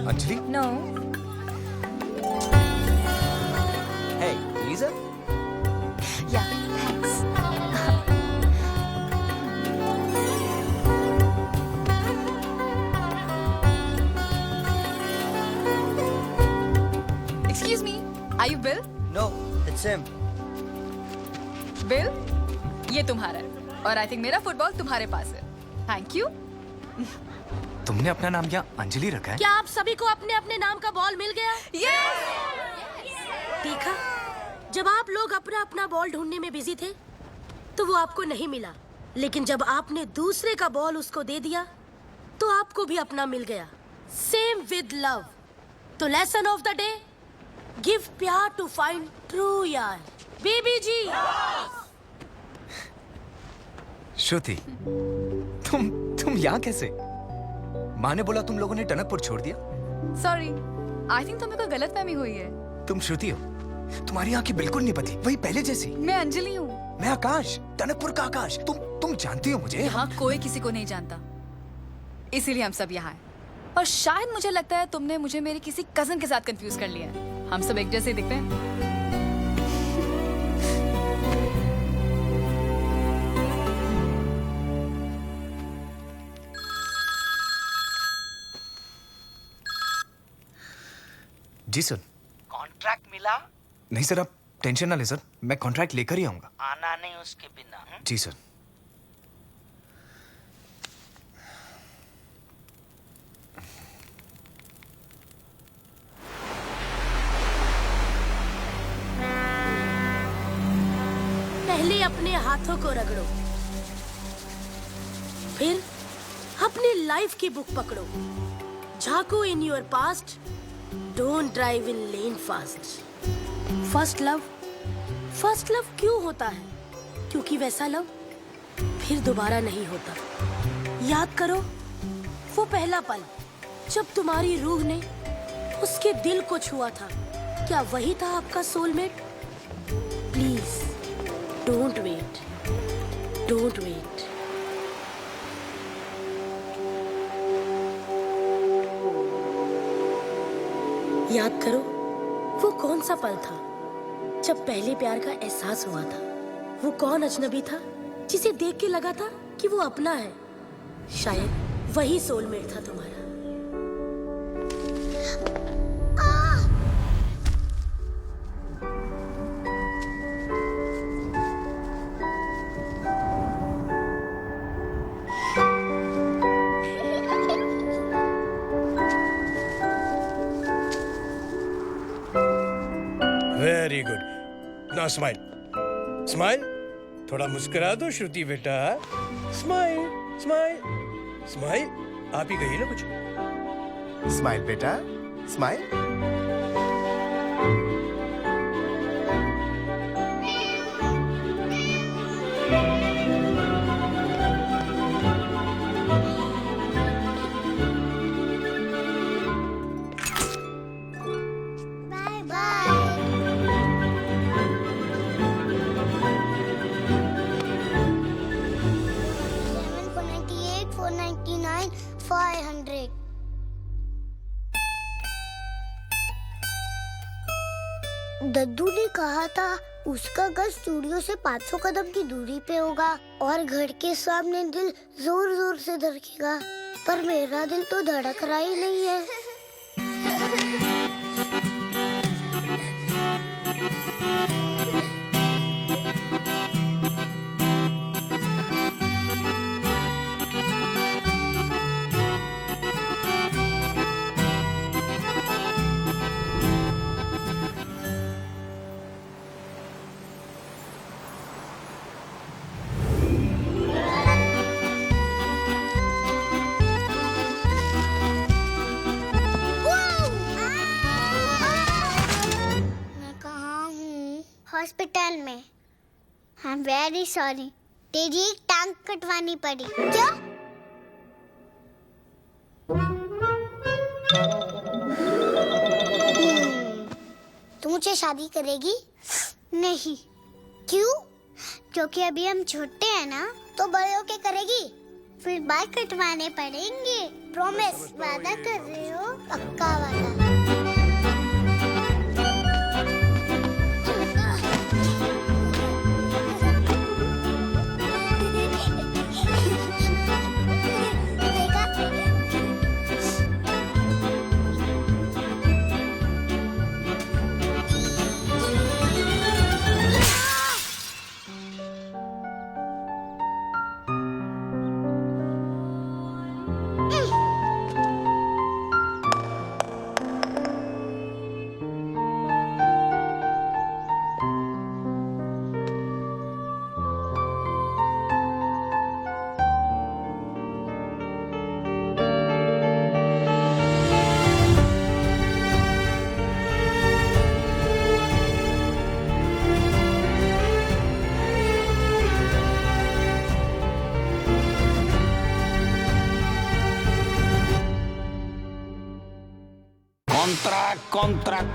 Anjali? No. Hey, Lisa? Yeah, thanks. Excuse me, are you Bill? No, it's him. Bill, ये तुम्हारा है और आई थिंक मेरा फुटबॉल तुम्हारे पास है। Thank you. तुमने अपना नाम क्या अंजलि रखा है? क्या आप सभी को अपने अपने नाम का बॉल मिल गया? देखा, जब आप लोग अपना अपना बॉल ढूंढने में बिजी थे तो वो आपको नहीं मिला, लेकिन जब आपने दूसरे का बॉल उसको दे दिया तो आपको भी अपना मिल गया। Same with love. तो lesson of the day, give प्यार टू फाइंड ट्रू यार। बेबी जी। श्रुति, तुम यहाँ कैसे? माँ ने बोला तुम लोगों ने टनकपुर छोड़ दिया। सॉरी, आई थिंक तुम्हें कोई गलतफहमी हुई है। तुम श्रुति हो, तुम्हारी आंखें बिल्कुल नहीं बदली, वही पहले जैसी। मैं अंजलि हूँ। मैं आकाश, टनकपुर का आकाश। तुम जानती हो मुझे? यहाँ कोई किसी को नहीं जानता, इसीलिए हम सब यहाँ हैं। और शायद मुझे लगता है तुमने मुझे मेरे किसी कजन के साथ कंफ्यूज कर लिया है। हम सब एक जैसे दिखते हैं। जी सर। कॉन्ट्रैक्ट मिला? नहीं सर, आप टेंशन ना ले सर, मैं कॉन्ट्रैक्ट लेकर ही आऊंगा। आना नहीं उसके बिना। जी सर। पहले अपने हाथों को रगड़ो, फिर अपनी लाइफ की बुक पकड़ो, झांको in your past, don't drive in lane fast. First love क्यों होता है? क्योंकि वैसा लव फिर दोबारा नहीं होता। याद करो वो पहला पल जब तुम्हारी रूह ने उसके दिल को छुआ था। क्या वही था आपका soulmate? Please don't wait, don't wait. याद करो वो कौन सा पल था जब पहले प्यार का एहसास हुआ था। वो कौन अजनबी था जिसे देख के लगा था कि वो अपना है? शायद वही सोलमेट था तुम्हारा। Very good. Now smile. Smile, थोड़ा मुस्कुरा दो श्रुति बेटा। Smile smile smile. आप ही कहिए ना कुछ। स्माइल बेटा, स्माइल। Bye bye. 499, 500। दद्दू ने कहा था उसका घर स्टूडियो से 500 कदम की दूरी पे होगा और घर के सामने दिल जोर जोर से धड़केगा, पर मेरा दिल तो धड़क रहा ही नहीं है। हॉस्पिटल में। आई एम वेरी सॉरी, तेरी एक टांग कटवानी पड़ी। क्या? तू मुझे शादी करेगी? नहीं। क्यों? क्योंकि अभी हम छोटे हैं ना, तो बड़े होके करेगी। फिर बाल कटवाने पड़ेंगे। प्रॉमिस, वादा कर रही हो? पक्का वादा।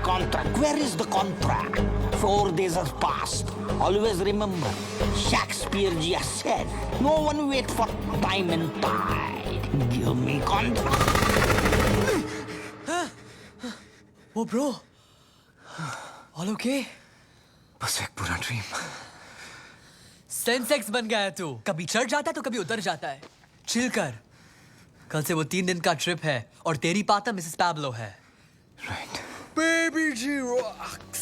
Contract. Where is the contract? 4 days has passed. Always remember, Shakespeare ji has said, no one wait for time and tide. Give me contract. Oh bro, all okay? बस एक पूरा ड्रीम। सेंसेक्स बन गया है तू। कभी चढ़ जाता है तो कभी उतर जाता है। चिल कर। कल से वो 3 दिन का ट्रिप है और तेरी पाता मिसेस पैब्लो है। बेबी जी रॉक्स।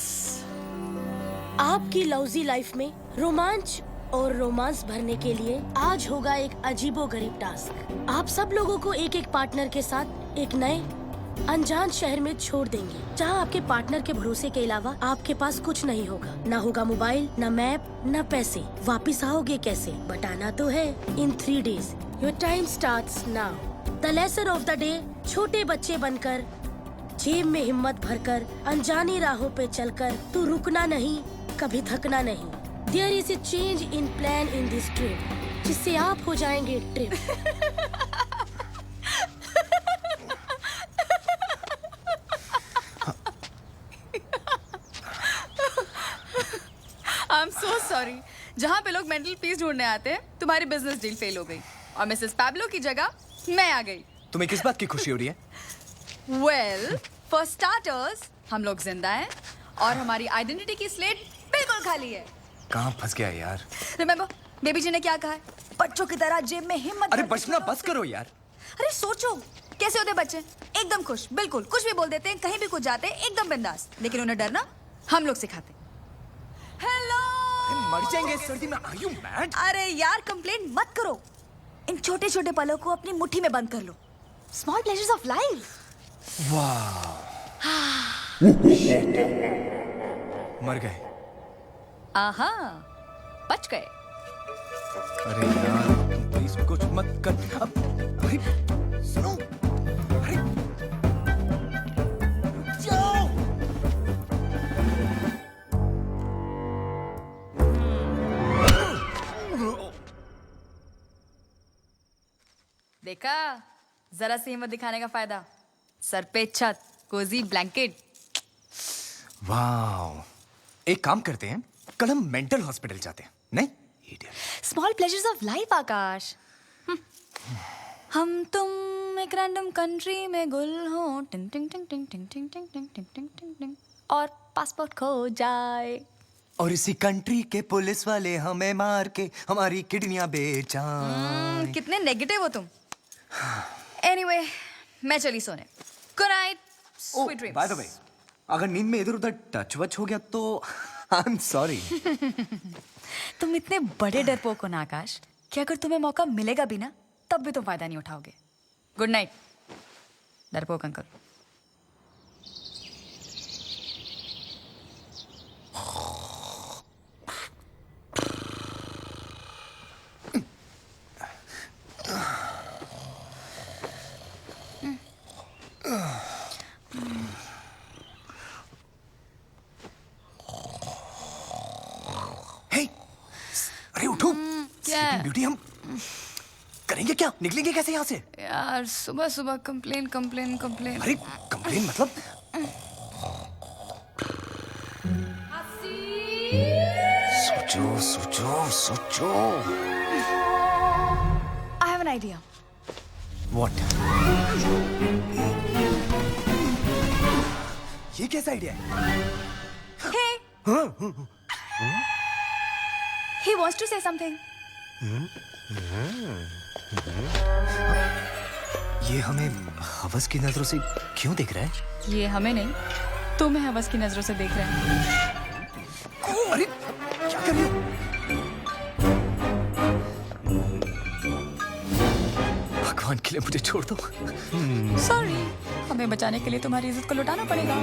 आपकी लव्जी लाइफ में रोमांच और रोमांस भरने के लिए आज होगा एक अजीबोगरीब टास्क। आप सब लोगों को एक एक पार्टनर के साथ एक नए अनजान शहर में छोड़ देंगे, जहां आपके पार्टनर के भरोसे के अलावा आपके पास कुछ नहीं होगा। ना होगा मोबाइल, ना मैप, ना पैसे। वापिस आओगे कैसे? बताना तो है। इन 3 days your time starts now. The lesson of the day, छोटे बच्चे बनकर, जेब में हिम्मत भरकर, अनजानी राहों पे चलकर, तू रुकना नहीं, कभी थकना नहीं। There is a change in plan in this trip, जिससे आप हो जाएंगे ट्रिप। I'm so sorry. जहाँ पे लोग मेंटल पीस ढूंढने आते हैं, तुम्हारी बिजनेस डील फेल हो गई और मिसेस पैब्लो की जगह मैं आ गई। तुम्हें किस बात की खुशी हो रही है? Well, for starters, हम लोग जिंदा हैं और हमारी आइडेंटिटी की स्लेट बिल्कुल खाली है। कहाँ फंस गया यार? Remember, बेबी जी ने क्या कहा है? बच्चों की तरह जेब में हिम्मत। अरे बचना बस करो यार। अरे सोचो, कैसे होते बच्चे? एकदम खुश, बिल्कुल कुछ भी बोल देते हैं, कहीं भी कुछ जाते हैं, एकदम बिंदास। लेकिन उन्हें डरना हम लोग सिखाते। हेलो। मर जाएंगे इस सर्दी में। Are you mad? अरे यार, कंप्लेंट मत करो। इन छोटे छोटे पलों को अपनी मुट्ठी में बंद कर लो। Small pleasures of life. मर गए। आहा, बच गए। अरे यार प्लीज कुछ मत कर। अब अरे सुनो, अरे जाओ। देखा, जरा सी हिम्मत दिखाने का फायदा। सर पे छत, कोजी ब्लैंकेट। वाह, एक काम करते हैं, कल हम मेंटल हॉस्पिटल जाते हैं, नहीं? स्मॉल प्लेजर्स ऑफ लाइफ आकाश। हम तुम एक रैंडम कंट्री में गुल हो, टिंग टिंग टिंग टिंग टिंग टिंग टिंग टिंग टिंग टिंग टिंग टिंग, और पासपोर्ट खो जाए। और इसी कंट्री के पुलिस वाले हमें मार के हमारी किडनियां बेचाएं। कितने नेगेटिव हो तुम। एनीवे, मैं चली सोने। Good night, sweet dreams. By the way, अगर नींद में इधर उधर टच वच हो गया तो आई एम सॉरी। तुम इतने बड़े डरपोक हो ना आकाश कि अगर तुम्हें मौका मिलेगा भी ना तब भी तुम फायदा नहीं उठाओगे। गुड नाइट डरपोक अंकल। अरे उठो, क्या? ब्यूटी, हम करेंगे क्या? निकलेंगे कैसे यहाँ से? यार सुबह सुबह कंप्लेन कंप्लेन कंप्लेन। अरे कंप्लेन मतलब? सोचो सोचो सोचो। I have an idea. What? ये कैसा आइडिया है? हे, he wants to say something. ये हमें हवस की नजरों से क्यों देख रहा है? ये हमें नहीं, तुम्हें हवस की नजरों से देख रहे हैं। अरे क्या कर रही हो? भगवान के लिए मुझे छोड़ दो। सॉरी, हमें बचाने के लिए तुम्हारी इज्जत को लुटाना पड़ेगा।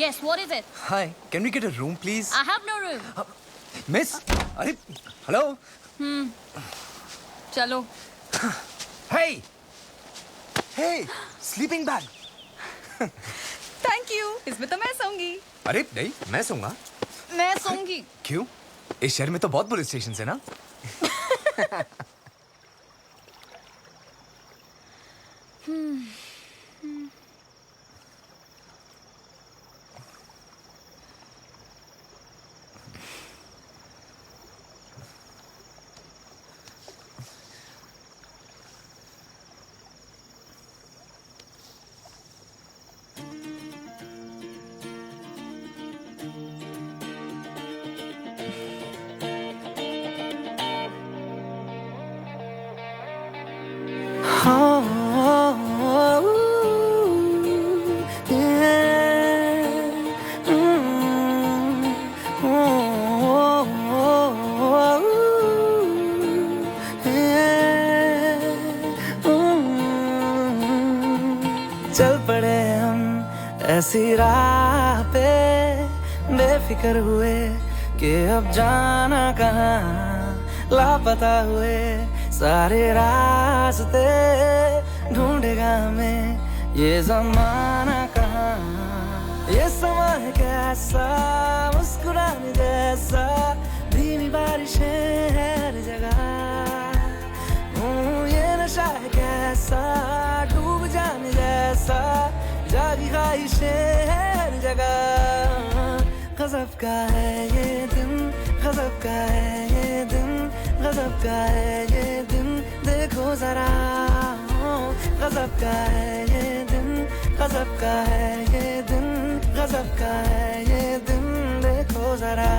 Yes, what is it? Hi, can we get a room, please? I have no room. Miss, अरे, hello. चलो। Hey, hey, sleeping bag. Thank you. इसमें तो मैं सोऊंगी। अरे नहीं, मैं सोऊंगा। मैं सोऊंगी। क्यों? इस शहर में तो बहुत पुलिस स्टेशन है ना? चल पड़े हम ऐसी राह पे बेफिक्र हुए कि अब जाना कहाँ लापता हुए सारे रास्ते ढूंढेगा हमें ये जमाना कहाँ ये समा है कैसा मुस्कुराने जैसा धीमी बारिशें हर जगह ये नशा है कैसा डूब जाने जैसा जागी ख्वाहिशें हर जगह गजब का है ये दिन गजब का है ये दिन गजब का है ये दिन देखो जरा गजब का है ये दिन गजब का है ये दिन गजब का है ये दिन देखो जरा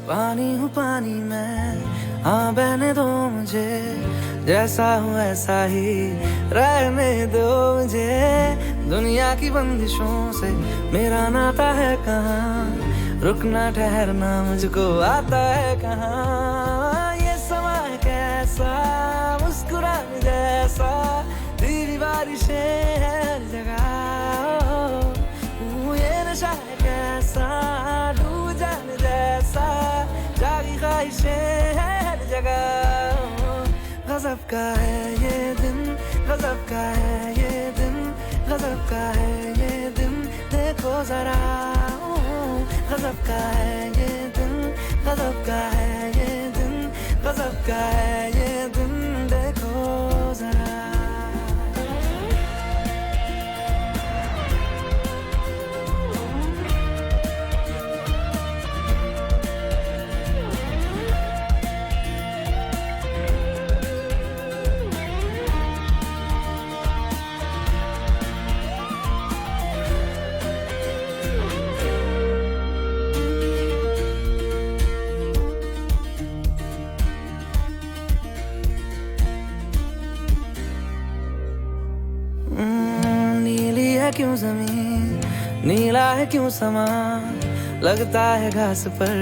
पानी हूँ पानी मैं हाँ बहने दो मुझे जैसा हूँ ऐसा ही रहने दो मुझे दुनिया की बंदिशों से मेरा नाता है कहाँ रुकना ठहरना मुझको आता है कहाँ ये समा है कैसा मुस्कुराने जैसा धीमी बारिशें हर जगह ये नशा है कैसा डूब जाने जैसा जागी ख्वाहिशें हर जगह गजब का है ये दिन गजब का है ये दिन गजब का है ये दिन देखो जरा गजब का है ये दिन गजब का है ये दिन गजब का है ये दिन देखो जरा नीली है क्यों जमीन नीला है क्यों समा लगता है घास पर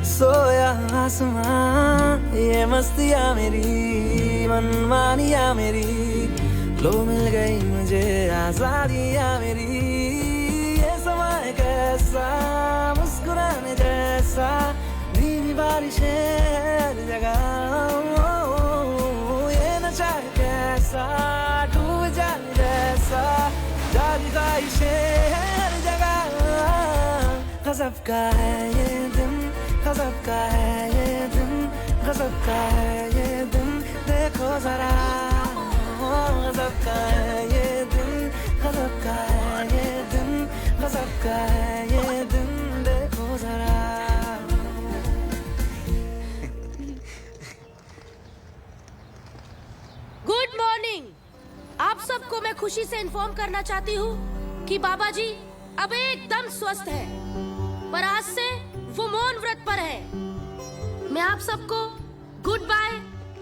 सोया आसमां ये मस्तियाँ मेरी मनमानियाँ मेरी लो मिल गई मुझे आजादियाँ मेरी ये समा है कैसा मुस्कुराने जैसा धीमी बारिशें हर जगह ये नशा है कैसा डूब जाने जैसा जागी ख्वाहिशें हर जगह गजब का है ये दिन गजब का है ये दिन गजब का है ये दिन देखो जरा गजब का है ये दिन गजब का है ये दिन गजब का है ये दिन देखो जरा गुड मॉर्निंग। आप सबको मैं खुशी से इन्फॉर्म करना चाहती हूँ कि बाबा जी अब एकदम स्वस्थ है, पर आज से वो मौन व्रत पर है। मैं आप सबको गुड बाय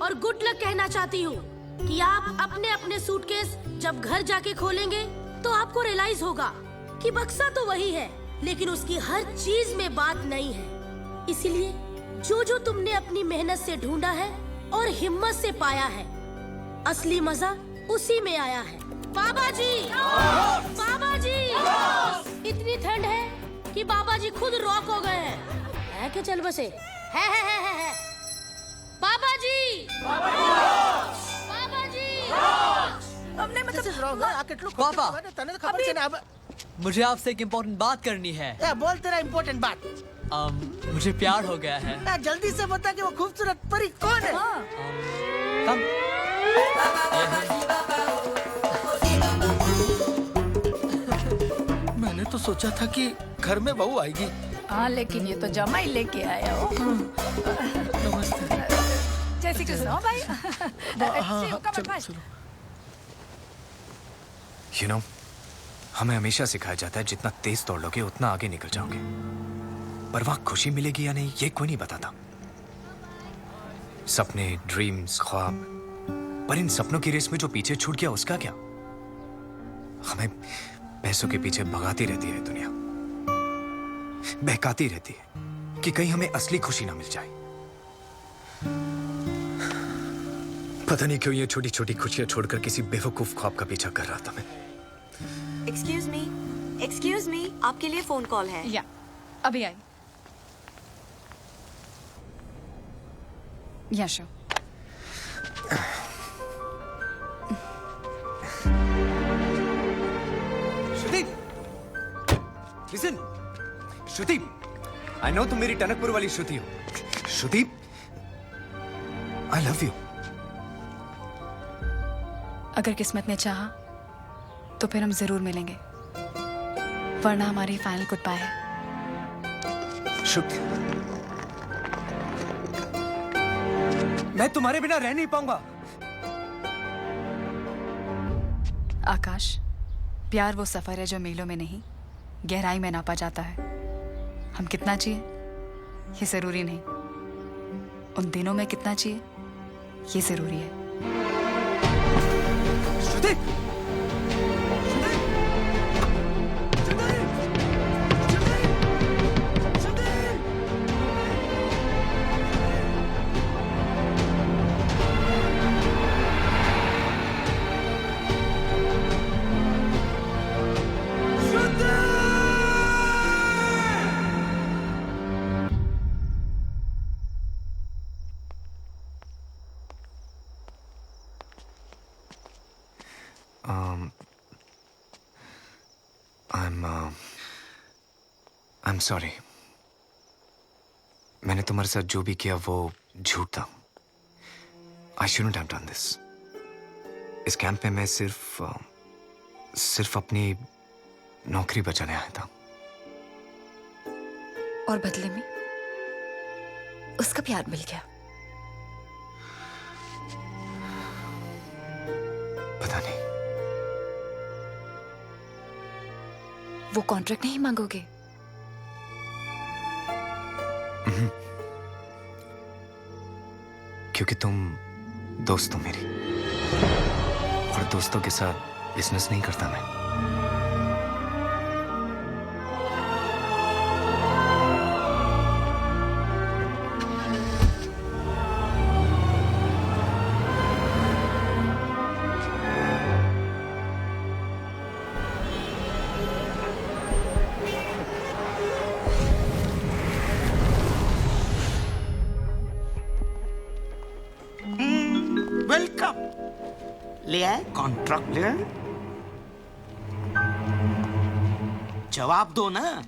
और गुड लक कहना चाहती हूँ कि आप अपने अपने सूटकेस जब घर जाके खोलेंगे तो आपको रियलाइज होगा कि बक्सा तो वही है, लेकिन उसकी हर चीज में बात नहीं है। इसीलिए जो जो तुमने अपनी मेहनत से ढूंढा है और हिम्मत से पाया है, असली मजा उसी में आया है। बाबा जी, बाबा जी, इतनी ठंड है कि बाबा जी खुद रॉक हो गए हैं। है कि चल बसे है। बाबा जी हमने पापा मुझे आपसे एक इम्पोर्टेंट बात करनी है। बोल तेरा इम्पोर्टेंट बात। मुझे प्यार हो गया है। जल्दी से बता कि वो खूबसूरत परी कौन है? मैंने तो सोचा था कि घर में बहू आएगी। हाँ लेकिन ये तो जमाई लेके आया हो। जैसे कि सुनो भाई। You know, हमें हमेशा सिखाया जाता है जितना तेज दौड़ोगे उतना आगे निकल जाओगे, पर वहां खुशी मिलेगी या नहीं ये कोई नहीं बताता। सपने, ड्रीम्स, ख्वाब, पर इन सपनों की रेस में जो पीछे छूट गया उसका क्या? हमें पैसों के पीछे भगाती रहती है दुनिया, बहकाती रहती है कि कहीं हमें असली खुशी ना मिल जाए। पता नहीं क्यों ये छोटी छोटी खुशियां छोड़कर किसी बेवकूफ ख्वाब का पीछा कर रहा था मैं। एक्सक्यूज मी, आपके लिए फोन कॉल है। या अभी आई। या show. Shruti, listen, Shruti, I know तुम मेरी टनकपुर वाली श्रुति हो। श्रुति, आई लव यू। अगर किस्मत ने चाहा तो फिर हम जरूर मिलेंगे, वरना हमारी फाइनल गुड बाय है। श्रुति, मैं तुम्हारे बिना रह नहीं पाऊंगा। आकाश, प्यार वो सफर है जो मीलों में नहीं गहराई में नापा जाता है। हम कितना जिए ये जरूरी नहीं, उन दिनों में कितना जिए ये जरूरी है। श्रुति, I'm sorry. मैंने तुम्हारे साथ जो भी किया वो झूठ था। I shouldn't have done this. इस कैंप में मैं सिर्फ अपनी नौकरी बचाने आया था। और बदले में उसका प्यार मिल गया। पता नहीं। वो कॉन्ट्रैक्ट नहीं मांगोगे? क्योंकि तुम दोस्त हो मेरी, और दोस्तों के साथ बिजनेस नहीं करता मैं। वेलकम। ले आए कॉन्ट्रैक्ट ले आए? जवाब दो ना,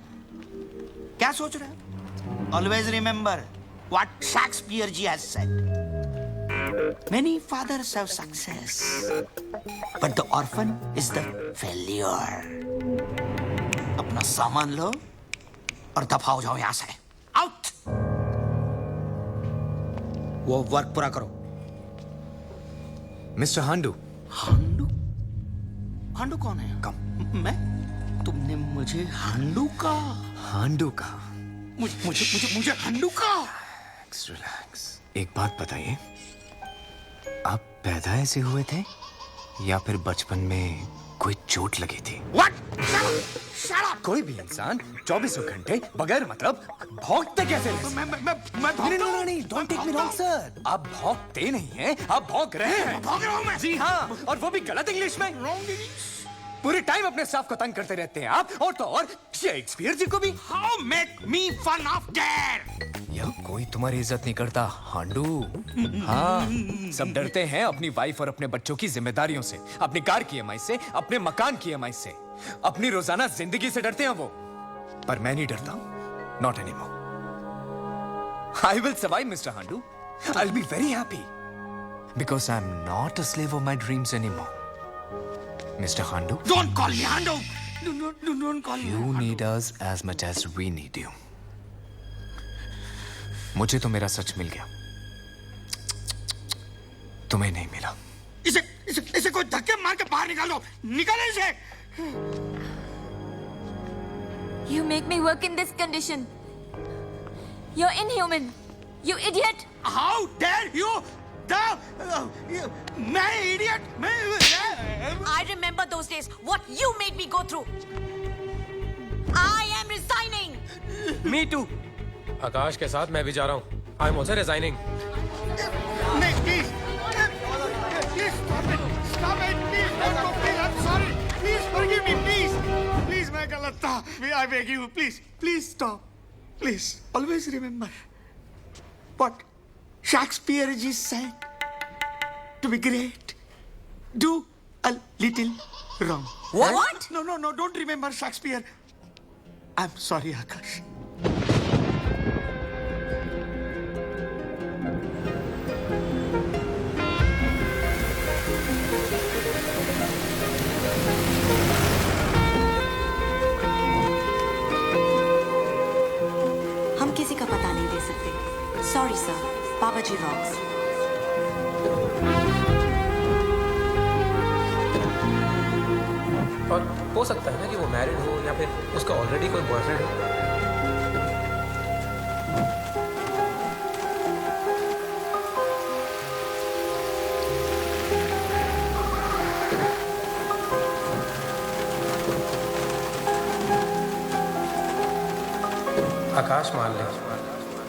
क्या सोच रहे हो? Always remember what Shakespeare ji has said, many fathers have success but the orphan is the failure. अपना सामान लो और दफा हो जाओ यहां से। आउट। वो वर्क पूरा करो। मिस्टर हांडू। हांडू? हांडू कौन है? कम। मैं? तुमने मुझे हांडू का? हांडू का? मुझे हांडू का? रिलैक्स। एक बात बताइए, आप पैदा ऐसे हुए थे या फिर बचपन में कोई चोट लगी थी? What? कोई भी इंसान 24 घंटे बगैर मतलब भौंकते कैसे रह सकता है? नहीं, don't take me wrong, sir. आप भौंकते नहीं हैं, आप भौंक रहे हैं। भौंक रहा हूं मैं। जी हाँ, और वो भी गलत इंग्लिश में। पूरे टाइम अपने स्टाफ को तंग करते रहते हैं आप, और तो और शेक्सपियर जी को भी। How make me fun of that? यह कोई कोई तुम्हारी इज्जत नहीं करता हांडू। हाँ, सब डरते हैं अपनी वाइफ और अपने बच्चों की जिम्मेदारियों से, अपनी कार की ईएमआई से, अपने मकान की ईएमआई से, अपनी रोजाना जिंदगी से डरते हैं वो। पर मैं नहीं डरता, not anymore. I will survive mister हांडू। I will be very happy because I am not a slave of my dreams anymore. Mister हांडू, Don't call me Hando. Don't call me. You need us as much as we need you. मुझे तो मेरा सच मिल गया, तुम्हें नहीं मिला। इसे कोई धक्के मार के बाहर निकालो, निकालो इसे। You make me work in this condition. You're inhuman. You idiot. How dare you? मैं idiot. I remember those days. What you made me go through. I am resigning. Me too. आकाश के साथ मैं भी जा रहा हूँ। I am also resigning. नहीं, please. Please stop it. Stop it. Please, please. I'm sorry. Please forgive me. Please. Please, मैं गलत था. I beg you. Please. Please stop. Please. Always remember what Shakespeare ji said. To be great, do a little wrong. What? No. Don't remember Shakespeare. I'm sorry, Akash. हम किसी का पता नहीं दे सकते। Sorry sir. Baba ji rocks. और हो सकता है ना कि वो मैरिड हो या फिर उसका ऑलरेडी कोई बॉयफ्रेंड हो। आकाश, मान ले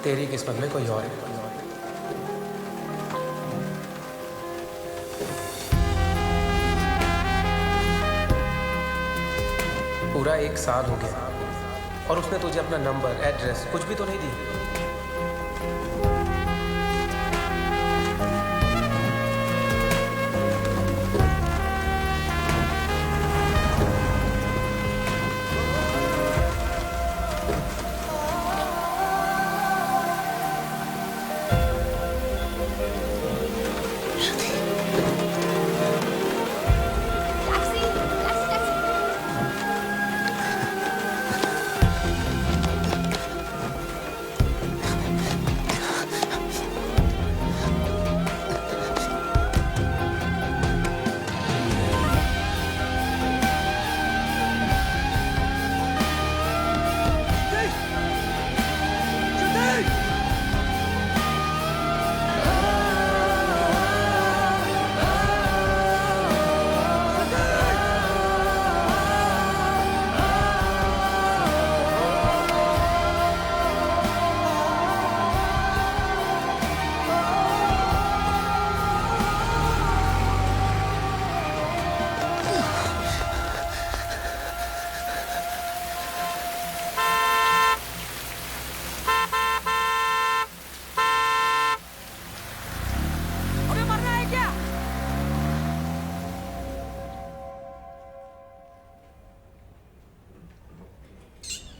तेरी किस्मत में कोई और है। पूरा 1 साल हो गया और उसने तुझे अपना नंबर, एड्रेस कुछ भी तो नहीं दी।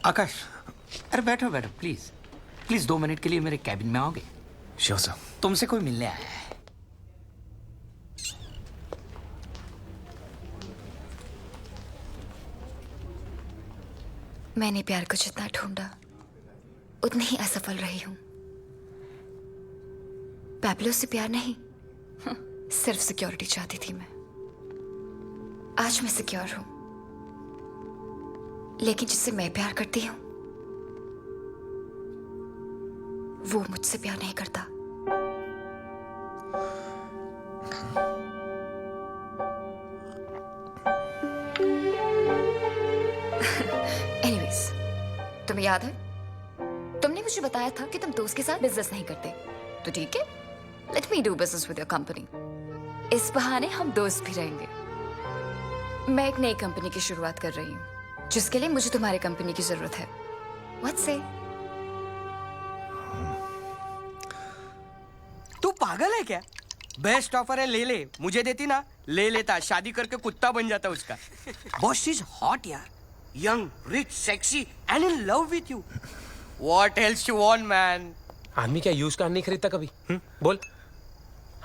आकाश, अरे बैठो बैठो प्लीज 2 मिनट के लिए मेरे कैबिन में आओगे? Sure sir. तुमसे कोई मिलने आया है। मैंने प्यार को जितना ढूंढा उतनी ही असफल रही हूं। पैब्लो से प्यार नहीं, सिर्फ सिक्योरिटी चाहती थी मैं। आज मैं सिक्योर हूं, लेकिन जिससे मैं प्यार करती हूं वो मुझसे प्यार नहीं करता। एनीवेज, तुम्हें याद है तुमने मुझे बताया था कि तुम दोस्त के साथ बिजनेस नहीं करते, तो ठीक है, let me do business with your company. इस बहाने हम दोस्त भी रहेंगे। मैं एक नई कंपनी की शुरुआत कर रही हूँ, जिसके लिए मुझे तुम्हारी कंपनी की जरूरत है। What say? पागल है क्या? बेस्ट ऑफर है, ले ले। मुझे देती ना, ले लेता, शादी करके कुत्ता बन जाता उसका। बॉस इज हॉट यार, young, rich, sexy and in love with you. What else you want man? आदमी क्या यूज कार नहीं खरीदता कभी? बोल।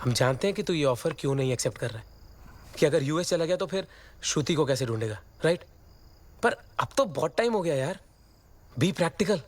हम जानते हैं कि तू ये ऑफर क्यों नहीं एक्सेप्ट कर रहा है, कि अगर यूएस चला गया तो फिर श्रुति को कैसे ढूंढेगा, राइट? पर अब तो बहुत टाइम हो गया यार, बी प्रैक्टिकल।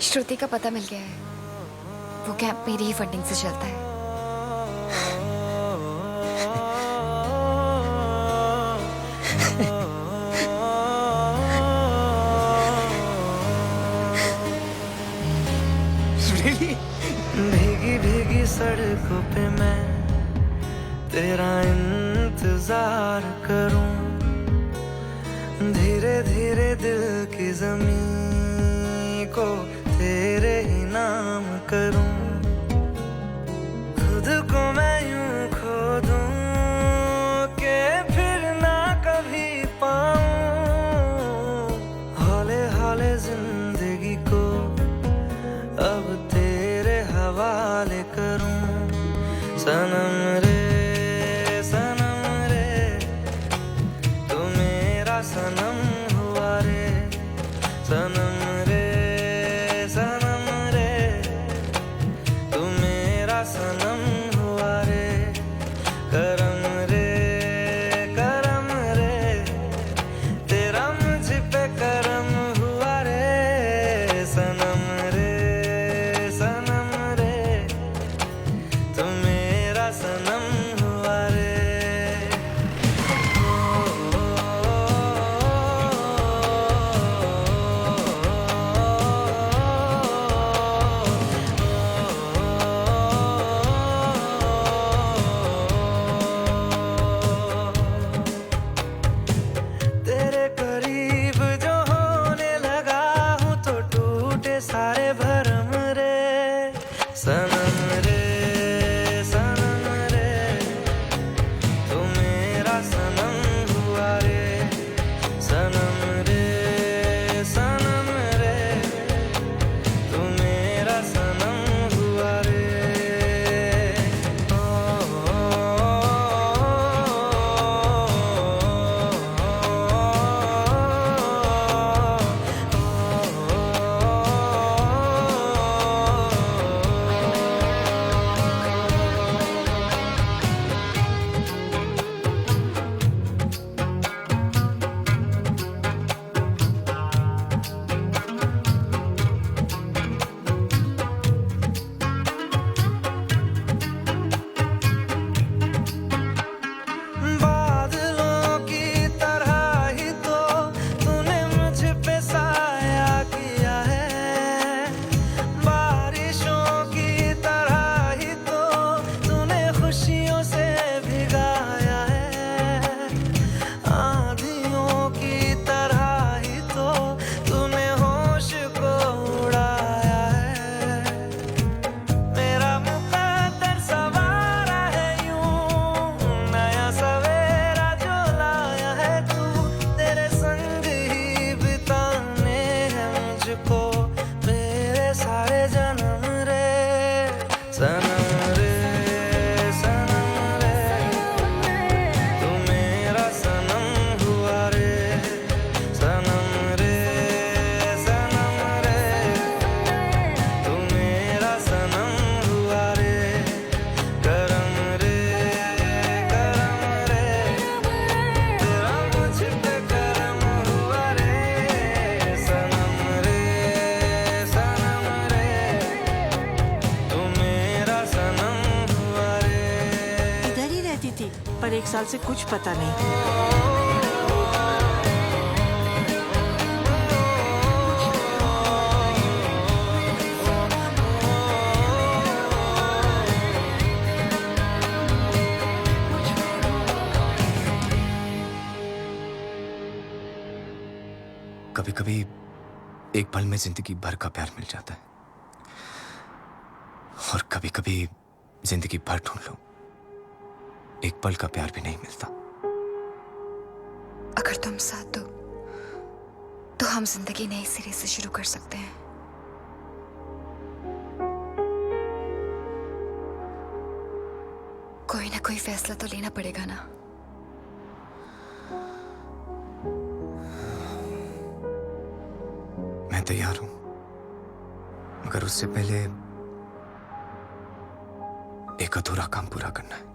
श्रुति का पता मिल गया है। वो कैंप मेरी ही फंडिंग से चलता है। भीगी भीगी सड़कों पे मैं तेरा इंतजार करूं, धीरे धीरे दिल की जमीन को तेरे ही नाम करूं, खुद को मैं यूं खो दूं कि फिर ना कभी पाऊं, हौले हौले जिंदगी को अब तेरे हवाले करूं। सनम रे तू मेरा सनम हुआ रे, सनम रे तू मेरा सनम हुआ रे, करम रे तेरा मुझ पे करम हुआ रे, सनम रे तू मेरा सनम हुआ रे। तेरे करीब जो होने लगा हूँ तो टूटे सारे भरम रे, सनम रे तू मेरा सनम हुआ रे, सनम रे तू मेरा सनम हुआ रे। बादलों की तरह ही तो तूने मुझ पे साया किया है, बारिशों की तरह ही तो तूने खुशियों से भिगाया है, आंधियों की तरह ही तो तूने होश को उड़ाया है, मेरा मुकद्दर सवारा है यूं, नया सवेरा जो लाया है तू, तेरे संग ही बिताने हैं मुझको मेरे सारे जन्म रे, सनम रे तू मेरा सनम हुआ रे, सनम रे तू मेरा सनम हुआ रे, करम रे तेरा मुझ पे करम हुआ रे, सनम रे तू मेरा सनम हुआ रे। इधर ही रहती थी पर 1 साल से कुछ पता नहीं। कभी कभी एक पल में जिंदगी भर का प्यार मिल जाता है, और कभी कभी जिंदगी भर ढूंढ लो, एक पल का प्यार भी नहीं मिलता। अगर तुम साथ दो तो हम जिंदगी नए सिरे से शुरू कर सकते हैं। कोई ना कोई फैसला तो लेना पड़ेगा ना। मैं तैयार हूं, मगर उससे पहले एक अधूरा काम पूरा करना है।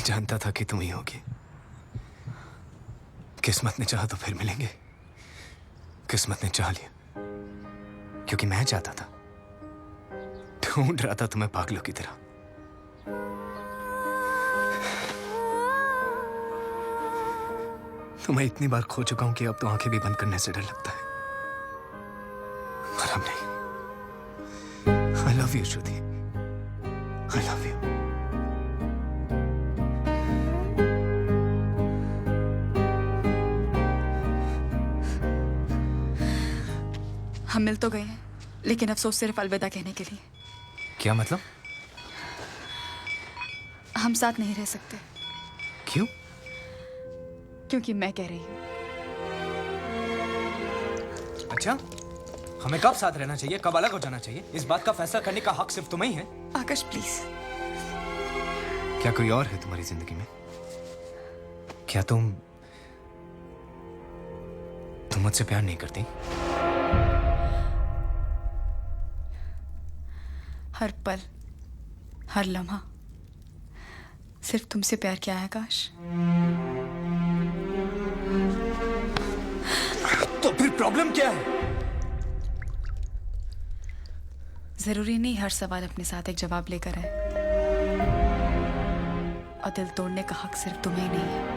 जानता था कि तुम ही होगी। किस्मत ने चाहा तो फिर मिलेंगे। किस्मत ने चाह लिया क्योंकि मैं चाहता था, ढूंढ रहा था तुम्हें पागलों की तरह। तुम्हें इतनी बार खो चुका हूं कि अब तो आंखें भी बंद करने से डर लगता है। पर अब नहीं। I love you Shruti, I love you. हम मिल तो गए हैं, लेकिन अफसोस सिर्फ अलविदा कहने के लिए। क्या मतलब? हम साथ नहीं रह सकते। क्यों? क्योंकि मैं कह रही हूँ। अच्छा, हमें कब साथ रहना चाहिए, कब अलग हो जाना चाहिए, इस बात का फैसला करने का हक सिर्फ तुम्हें ही है। आकाश प्लीज। क्या कोई और है तुम्हारी जिंदगी में? क्या तुम मुझसे प्यार नहीं करती? हर पल, हर लम्हा सिर्फ तुमसे प्यार किया है आकाश। तो फिर प्रॉब्लम क्या है? जरूरी नहीं हर सवाल अपने साथ एक जवाब लेकर आए। और दिल तोड़ने का हक सिर्फ तुम्हें ही नहीं है।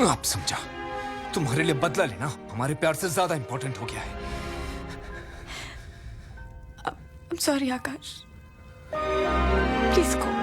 अब समझा, तुम्हारे लिए बदला लेना हमारे प्यार से ज्यादा इंपॉर्टेंट हो गया है। I'm sorry, Akash. Please go.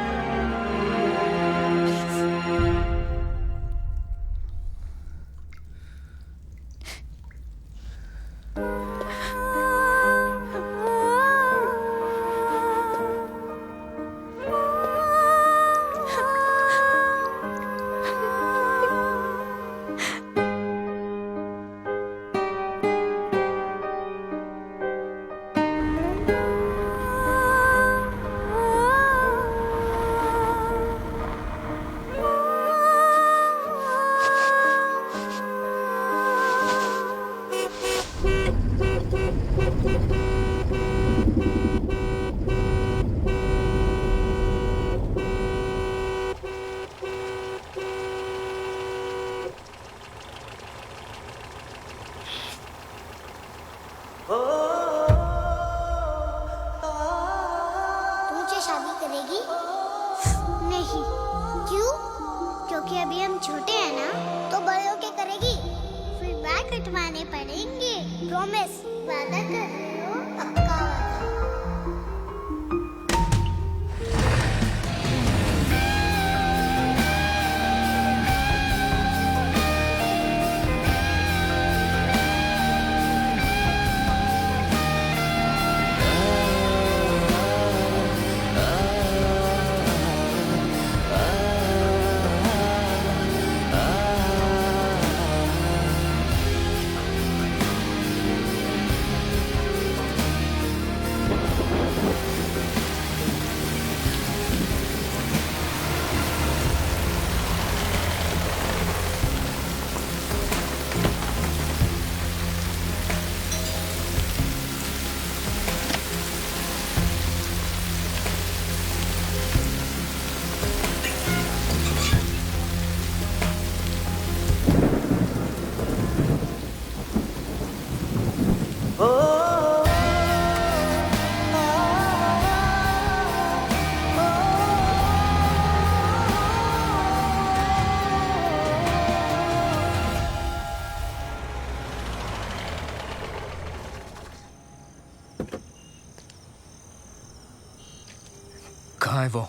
कहाँ है वो?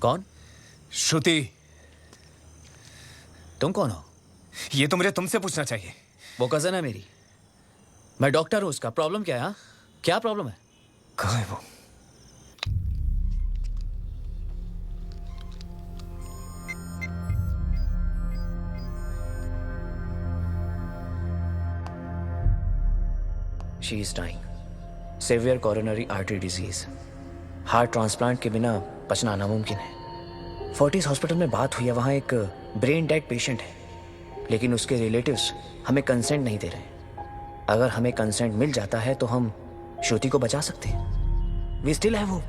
कौन? श्रुति। तुम कौन हो? ये तो मुझे तुमसे पूछना चाहिए। वो कजन है मेरी। मैं डॉक्टर हूं उसका। प्रॉब्लम क्या है? हाँ? क्या प्रॉब्लम है? कहाँ है वो? She is dying. Severe coronary artery disease. Heart transplant के बिना बचना नामुमकिन है। फोर्टिस हॉस्पिटल में बात हुई है, वहाँ एक ब्रेन डेड पेशेंट है, लेकिन उसके रिलेटिव्स हमें कंसेंट नहीं दे रहे हैं। अगर हमें कंसेंट मिल जाता है तो हम श्रुति को बचा सकते हैं। We still have hope.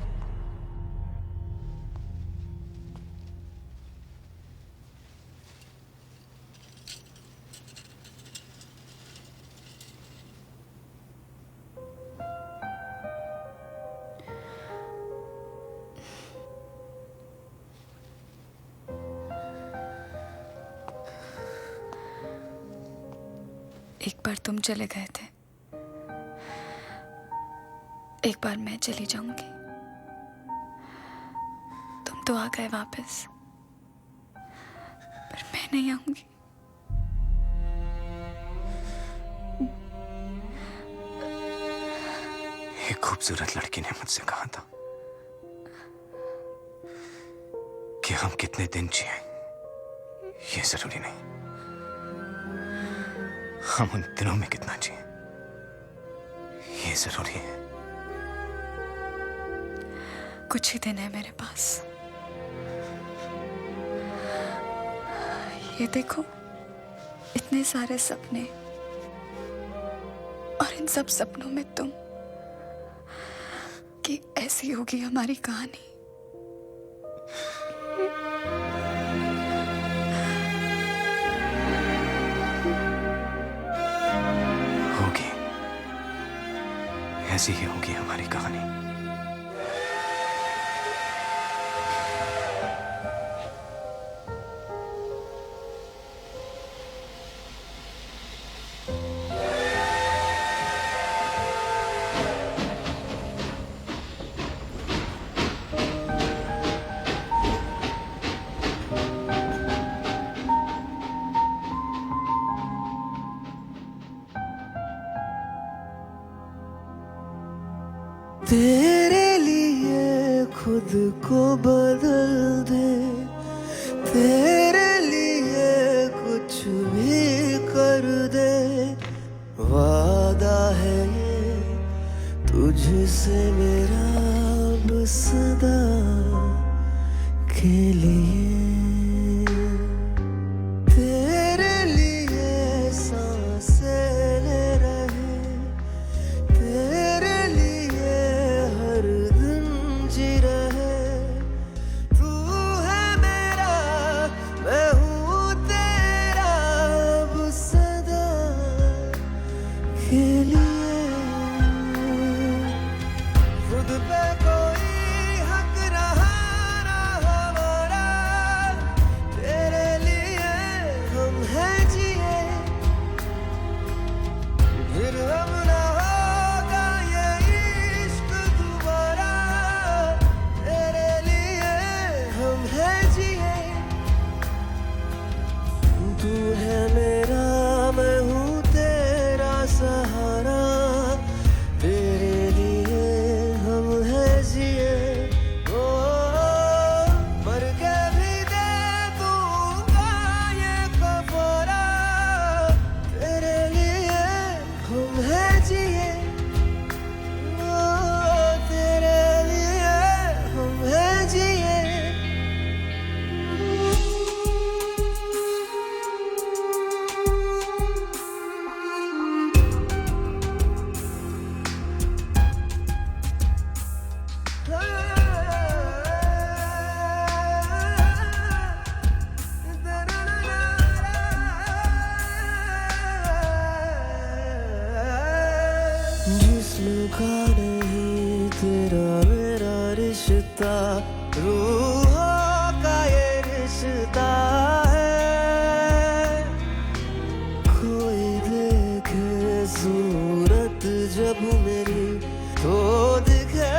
एक बार तुम चले गए थे, एक बार मैं चली जाऊंगी। तुम तो आ गए वापस, पर मैं नहीं आऊंगी। एक खूबसूरत लड़की ने मुझसे कहा था कि हम कितने दिन जिए ये जरूरी नहीं, हम उन दिनों में कितना जिए ये जरूरी है। कुछ ही दिन है मेरे पास। ये देखो, इतने सारे सपने, और इन सब सपनों में तुम, कि ऐसी होगी हमारी कहानी। होगी, ऐसी ही होगी हमारी कहानी। तेरे लिए खुद को बदल दे, तेरे लिए कुछ भी कर दे, वादा है ये तुझसे मेरा अब सदा के लिए। तेरे लिए सांसें ले रहे, तेरे लिए हर दिन जी रहे, तू है मेरा मैं हूँ तेरा अब सदा के लिए। खुद पे कोई हक रहा ना हमारा, तेरे लिए हम हैं जिए, फिर हम ना होगा ये इश्क दोबारा, तेरे लिए हम हैं जिए। तू है मेरा मैं हूँ तेरा सहारा, तेरे लिए हम हैं जिए। ओ मर के भी दे दूंगा ये कफारा, तेरे लिए हम हैं जिए। ओ तेरे लिए हम हैं जिए। जिस्म का नहीं तेरा मेरा रिश्ता, रूहों का ये रिश्ता है। कोई देखे सूरत जब मेरी तो दिखे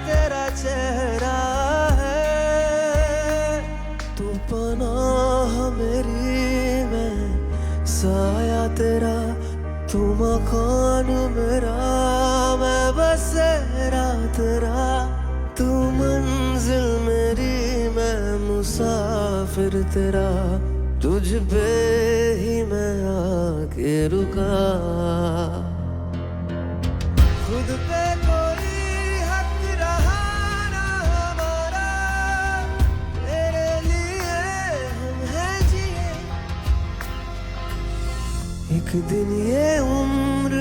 तेरा चेहरा है। तू पनाह मेरी मैं साया तेरा, तू मकान मेरा मैं बसेरा तेरा, तू मंजिल मेरी मैं मुसाफिर तेरा, तुझ पे ही मैं आके रुका। खुद पे कोई हक रहा ना हमारा, तेरे लिए हम हैं जिए। एक दिन ये उम्र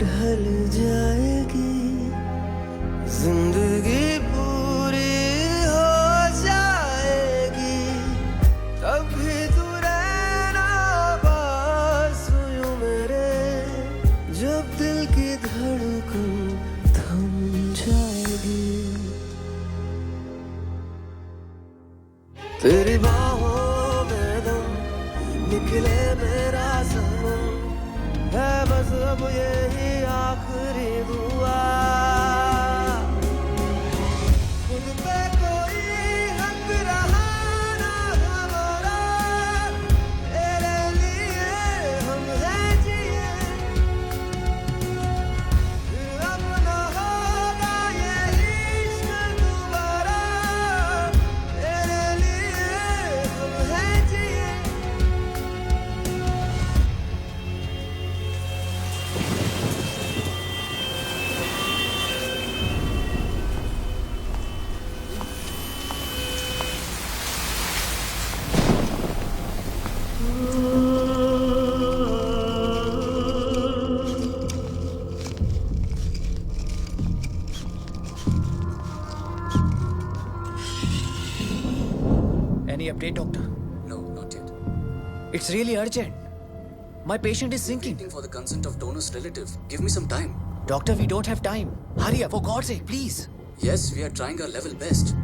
ढल जाएगी, जिंदगी पूरी हो जाएगी, तब भी तू रहना पास यूं मेरे, जब दिल की धड़कन थम जाएगी। तेरी बाहों में दम निकले मेरा सनम, है बस अब यही आखिरी दुआ। खुद पे कोई हक रहा ना हमारा, तेरे लिए हम हैं जिए, फिर अब ना होगा ये इश्क दोबारा, तेरे लिए हम हैं जिए। Any update, doctor? No, not yet. It's really urgent. My patient is sinking. Waiting for the consent of donor's relative. Give me some time. Doctor, we don't have time. Hurry up, for God's sake, please. Yes, we are trying our level best.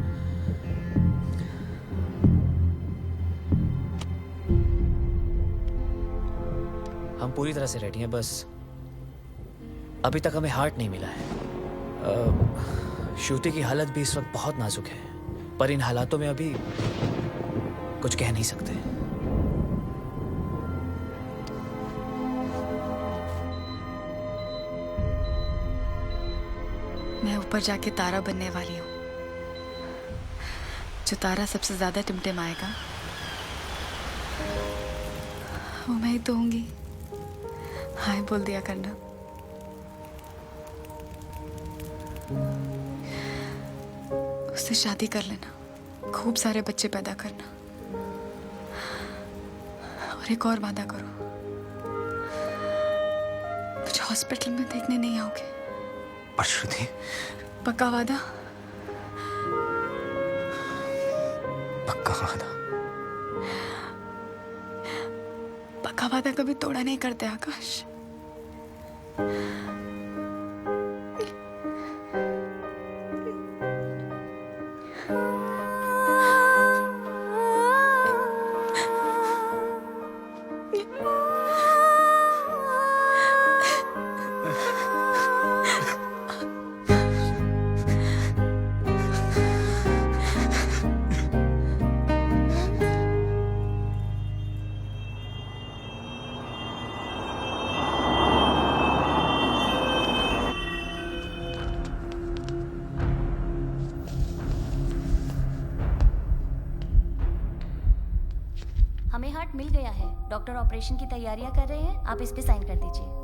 हम पूरी तरह से रेडी हैं, बस अभी तक हमें हार्ट नहीं मिला है। श्रुति की हालत भी इस वक्त बहुत नाजुक है, पर इन हालातों में अभी कुछ कह नहीं सकते। मैं ऊपर जाके तारा बनने वाली हूँ। जो तारा सबसे ज्यादा टिमटिमाएगा वो मैं ही तो होंगी। हाय बोल दिया करना। उससे शादी कर लेना, खूब सारे बच्चे पैदा करना, और एक और वादा करो, मुझे हॉस्पिटल में देखने नहीं आओगे। पर श्रुति, पक्का वादा? पक्का वादा। पक्का वादा कभी तोड़ा नहीं करते आकाश। हमें हार्ट मिल गया है। डॉक्टर ऑपरेशन की तैयारियां कर रहे हैं, आप इस पे साइन कर दीजिए।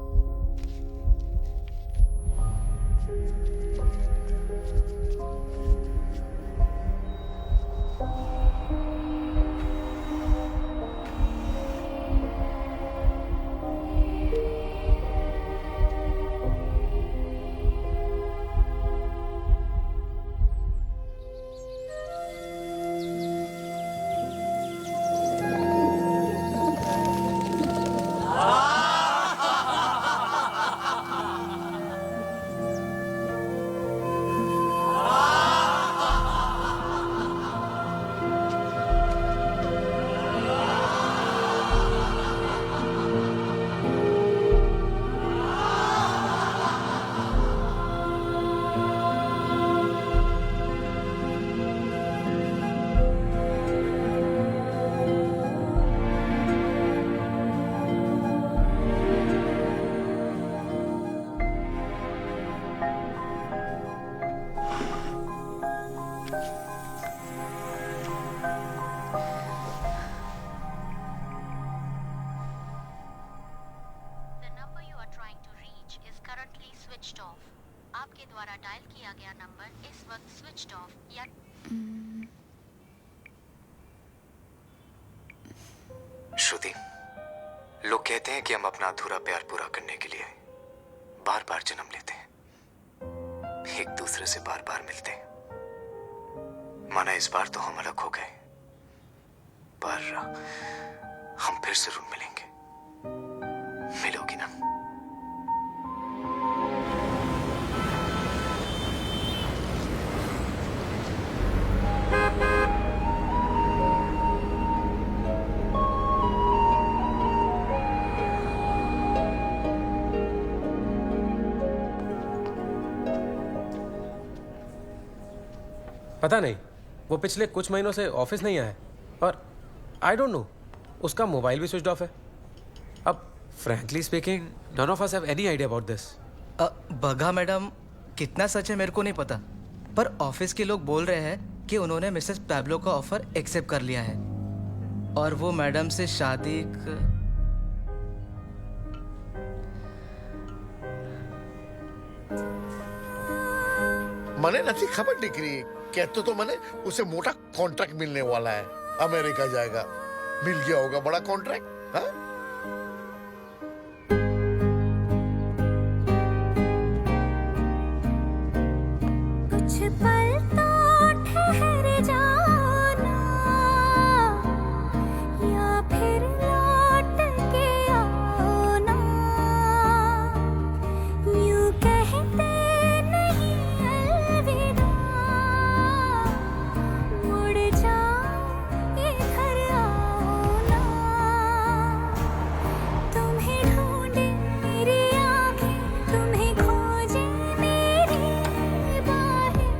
आपके द्वारा डायल किया गया नंबर इस वक्त स्विच्ड ऑफ या श्रुति, लोग कहते हैं कि हम अपना अधूरा प्यार पूरा करने के लिए बार बार जन्म लेते हैं, एक दूसरे से बार बार मिलते हैं। माना इस बार तो हम अलग हो गए, पर हम फिर जरूर मिलेंगे। मिलोगी ना? पता नहीं, वो पिछले कुछ महीनों से ऑफिस नहीं आया है और आई डोंट नो, उसका मोबाइल भी स्विच ऑफ है। अब frankly speaking none of us have any idea about this. बगा मैडम, कितना सच है मेरे को नहीं पता, पर ऑफिस के लोग बोल रहे हैं कि उन्होंने मिसेस पैब्लो का ऑफर एक्सेप्ट कर लिया है और वो मैडम से शादी મને નથી ખબર દીકરી, कहते तो मैंने उसे मोटा कॉन्ट्रैक्ट मिलने वाला है, अमेरिका जाएगा। मिल गया होगा बड़ा कॉन्ट्रैक्ट, हाँ? कुछ पल तो ठहर जाना या फिर लौट के आना, यूं कहते नहीं अलविदा, मुड़ जाओ इधर आओ ना, तुम्हें ढूंढे मेरी आंखें, तुम्हें खोजे मेरी बाहें,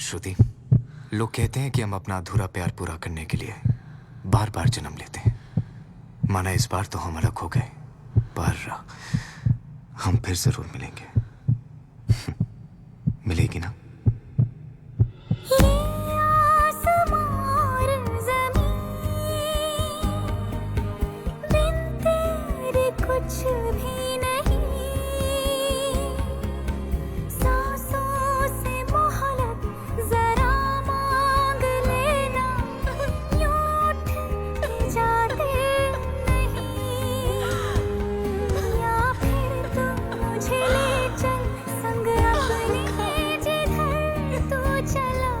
श्रुति, लोग कहते हैं कि हम अपना अधूरा प्यार पूरा करने के लिए बार बार जन्म लेते हैं। माना इस बार तो हम अलग हो गए, पर हम फिर जरूर मिलेंगे। मिलेगी ना? कुछ भी नहीं, सांसों से मोहलत जरा मांग लेना, यूं उठ के जाते नहीं, या फिर तुम मुझे ले चल संग अपने जिधर तू चला,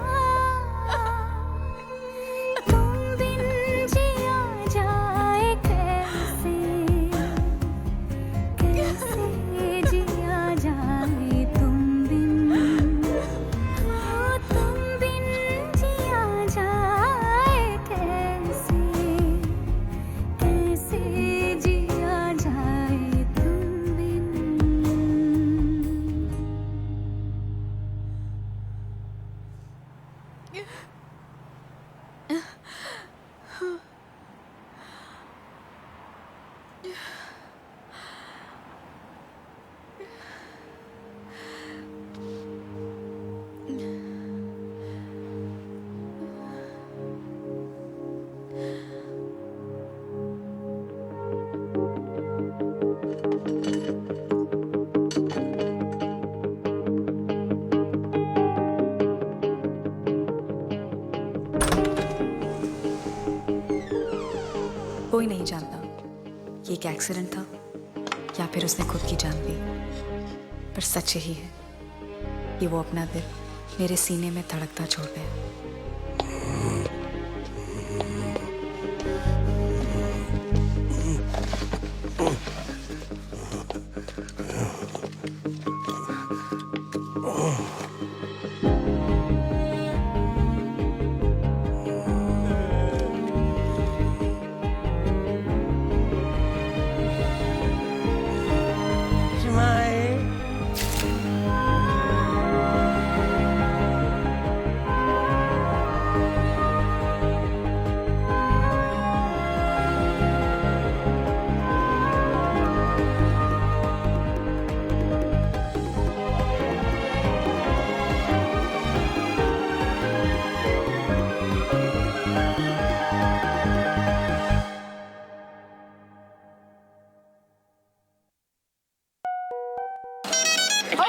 तुम बिन जिया जाए कैसे, कैसे जिया जाए तुम बिन, तुम बिन जिया जाए कैसे, कैसे जिया जाए तुम बिन। कोई नहीं जानता ये एक एक्सीडेंट था या फिर उसने खुद की जान ली, पर सच यही है कि वो अपना दिल मेरे सीने में धड़कता छोड़ गया।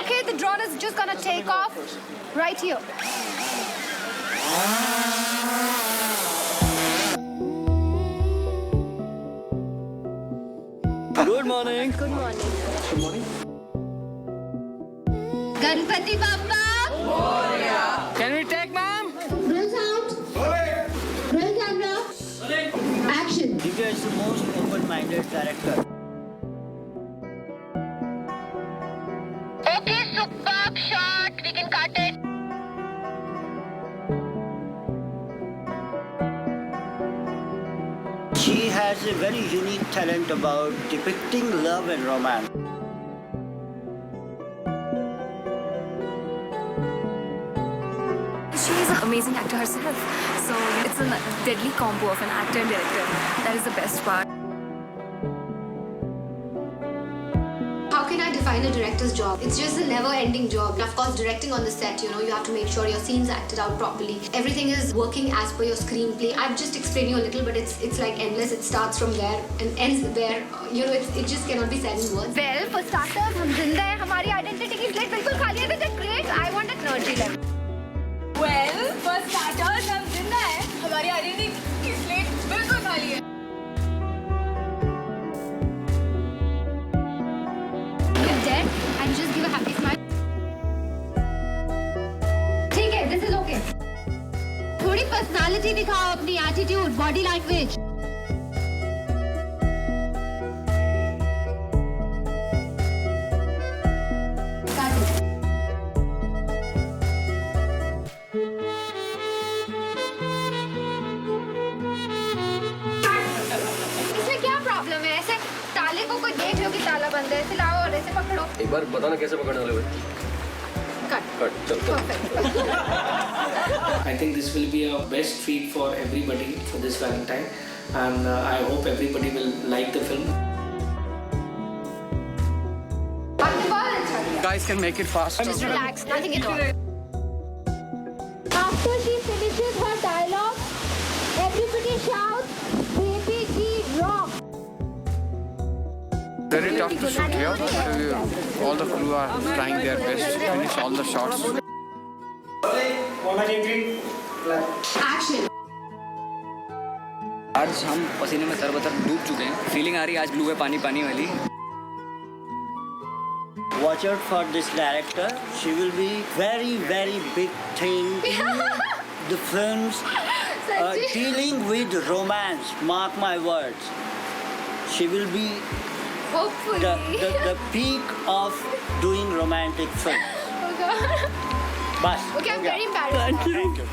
Okay, the drone is just gonna take off right here. Good morning. Good morning. Good morning. Ganpati Bappa. Can we take, ma'am? Roll sound. Roll camera. Action. Divya is the most open-minded character. Okay, superb shot. We can cut it. She has a very unique talent about depicting love and romance. She is an amazing actor herself. So it's a deadly combo of an actor and director. That is the best part. How can I define a director's job? It's just a never-ending job. Of course, directing on the set, you have to make sure your scenes acted out properly. Everything is working as per your screenplay. I've just explained you a little, but it's like endless. It starts from there and ends there. It just cannot be said in words. Well, for starters, हम जिंदा हैं. हमारी identity की slate बिल्कुल खाली है. That's great. I want an energy level. Well, for starters, हम जिंदा हैं. हमारी आइडेंटिटी की स्लेट बिल्कुल खाली है. You're dead and just give a happy smile. ठीक है, this is okay. थोड़ी personality दिखाओ, अपनी attitude, body language. इसमें क्या प्रॉब्लम है? ऐसे ताले को कोई देख लो कि ताला बंद है, ऐसे लाओ और ऐसे पकड़ो. एक बार बताना कैसे पकड़ने वाले भाई. I think this will be a best treat for everybody for this Valentine, and I hope everybody will like the film. Guys can make it fast. Just relax, nothing at all. After she finishes her dialogue, everybody shouts, "Baby G rock!" Very tough to shoot here. All the crew are trying their best to finish all the shots. Action. आज हम पसीने में तरबतर डूब चुके हैं। फीलिंग आ रही है आज ब्लू है पानी पानी वाली। Watch out for this director. She will be very, very big thing in the films dealing with romance. Mark my words. She will be Hopefully. the peak of doing romantic films. Oh God. Bas. Okay, I'm very embarrassed. Thank you.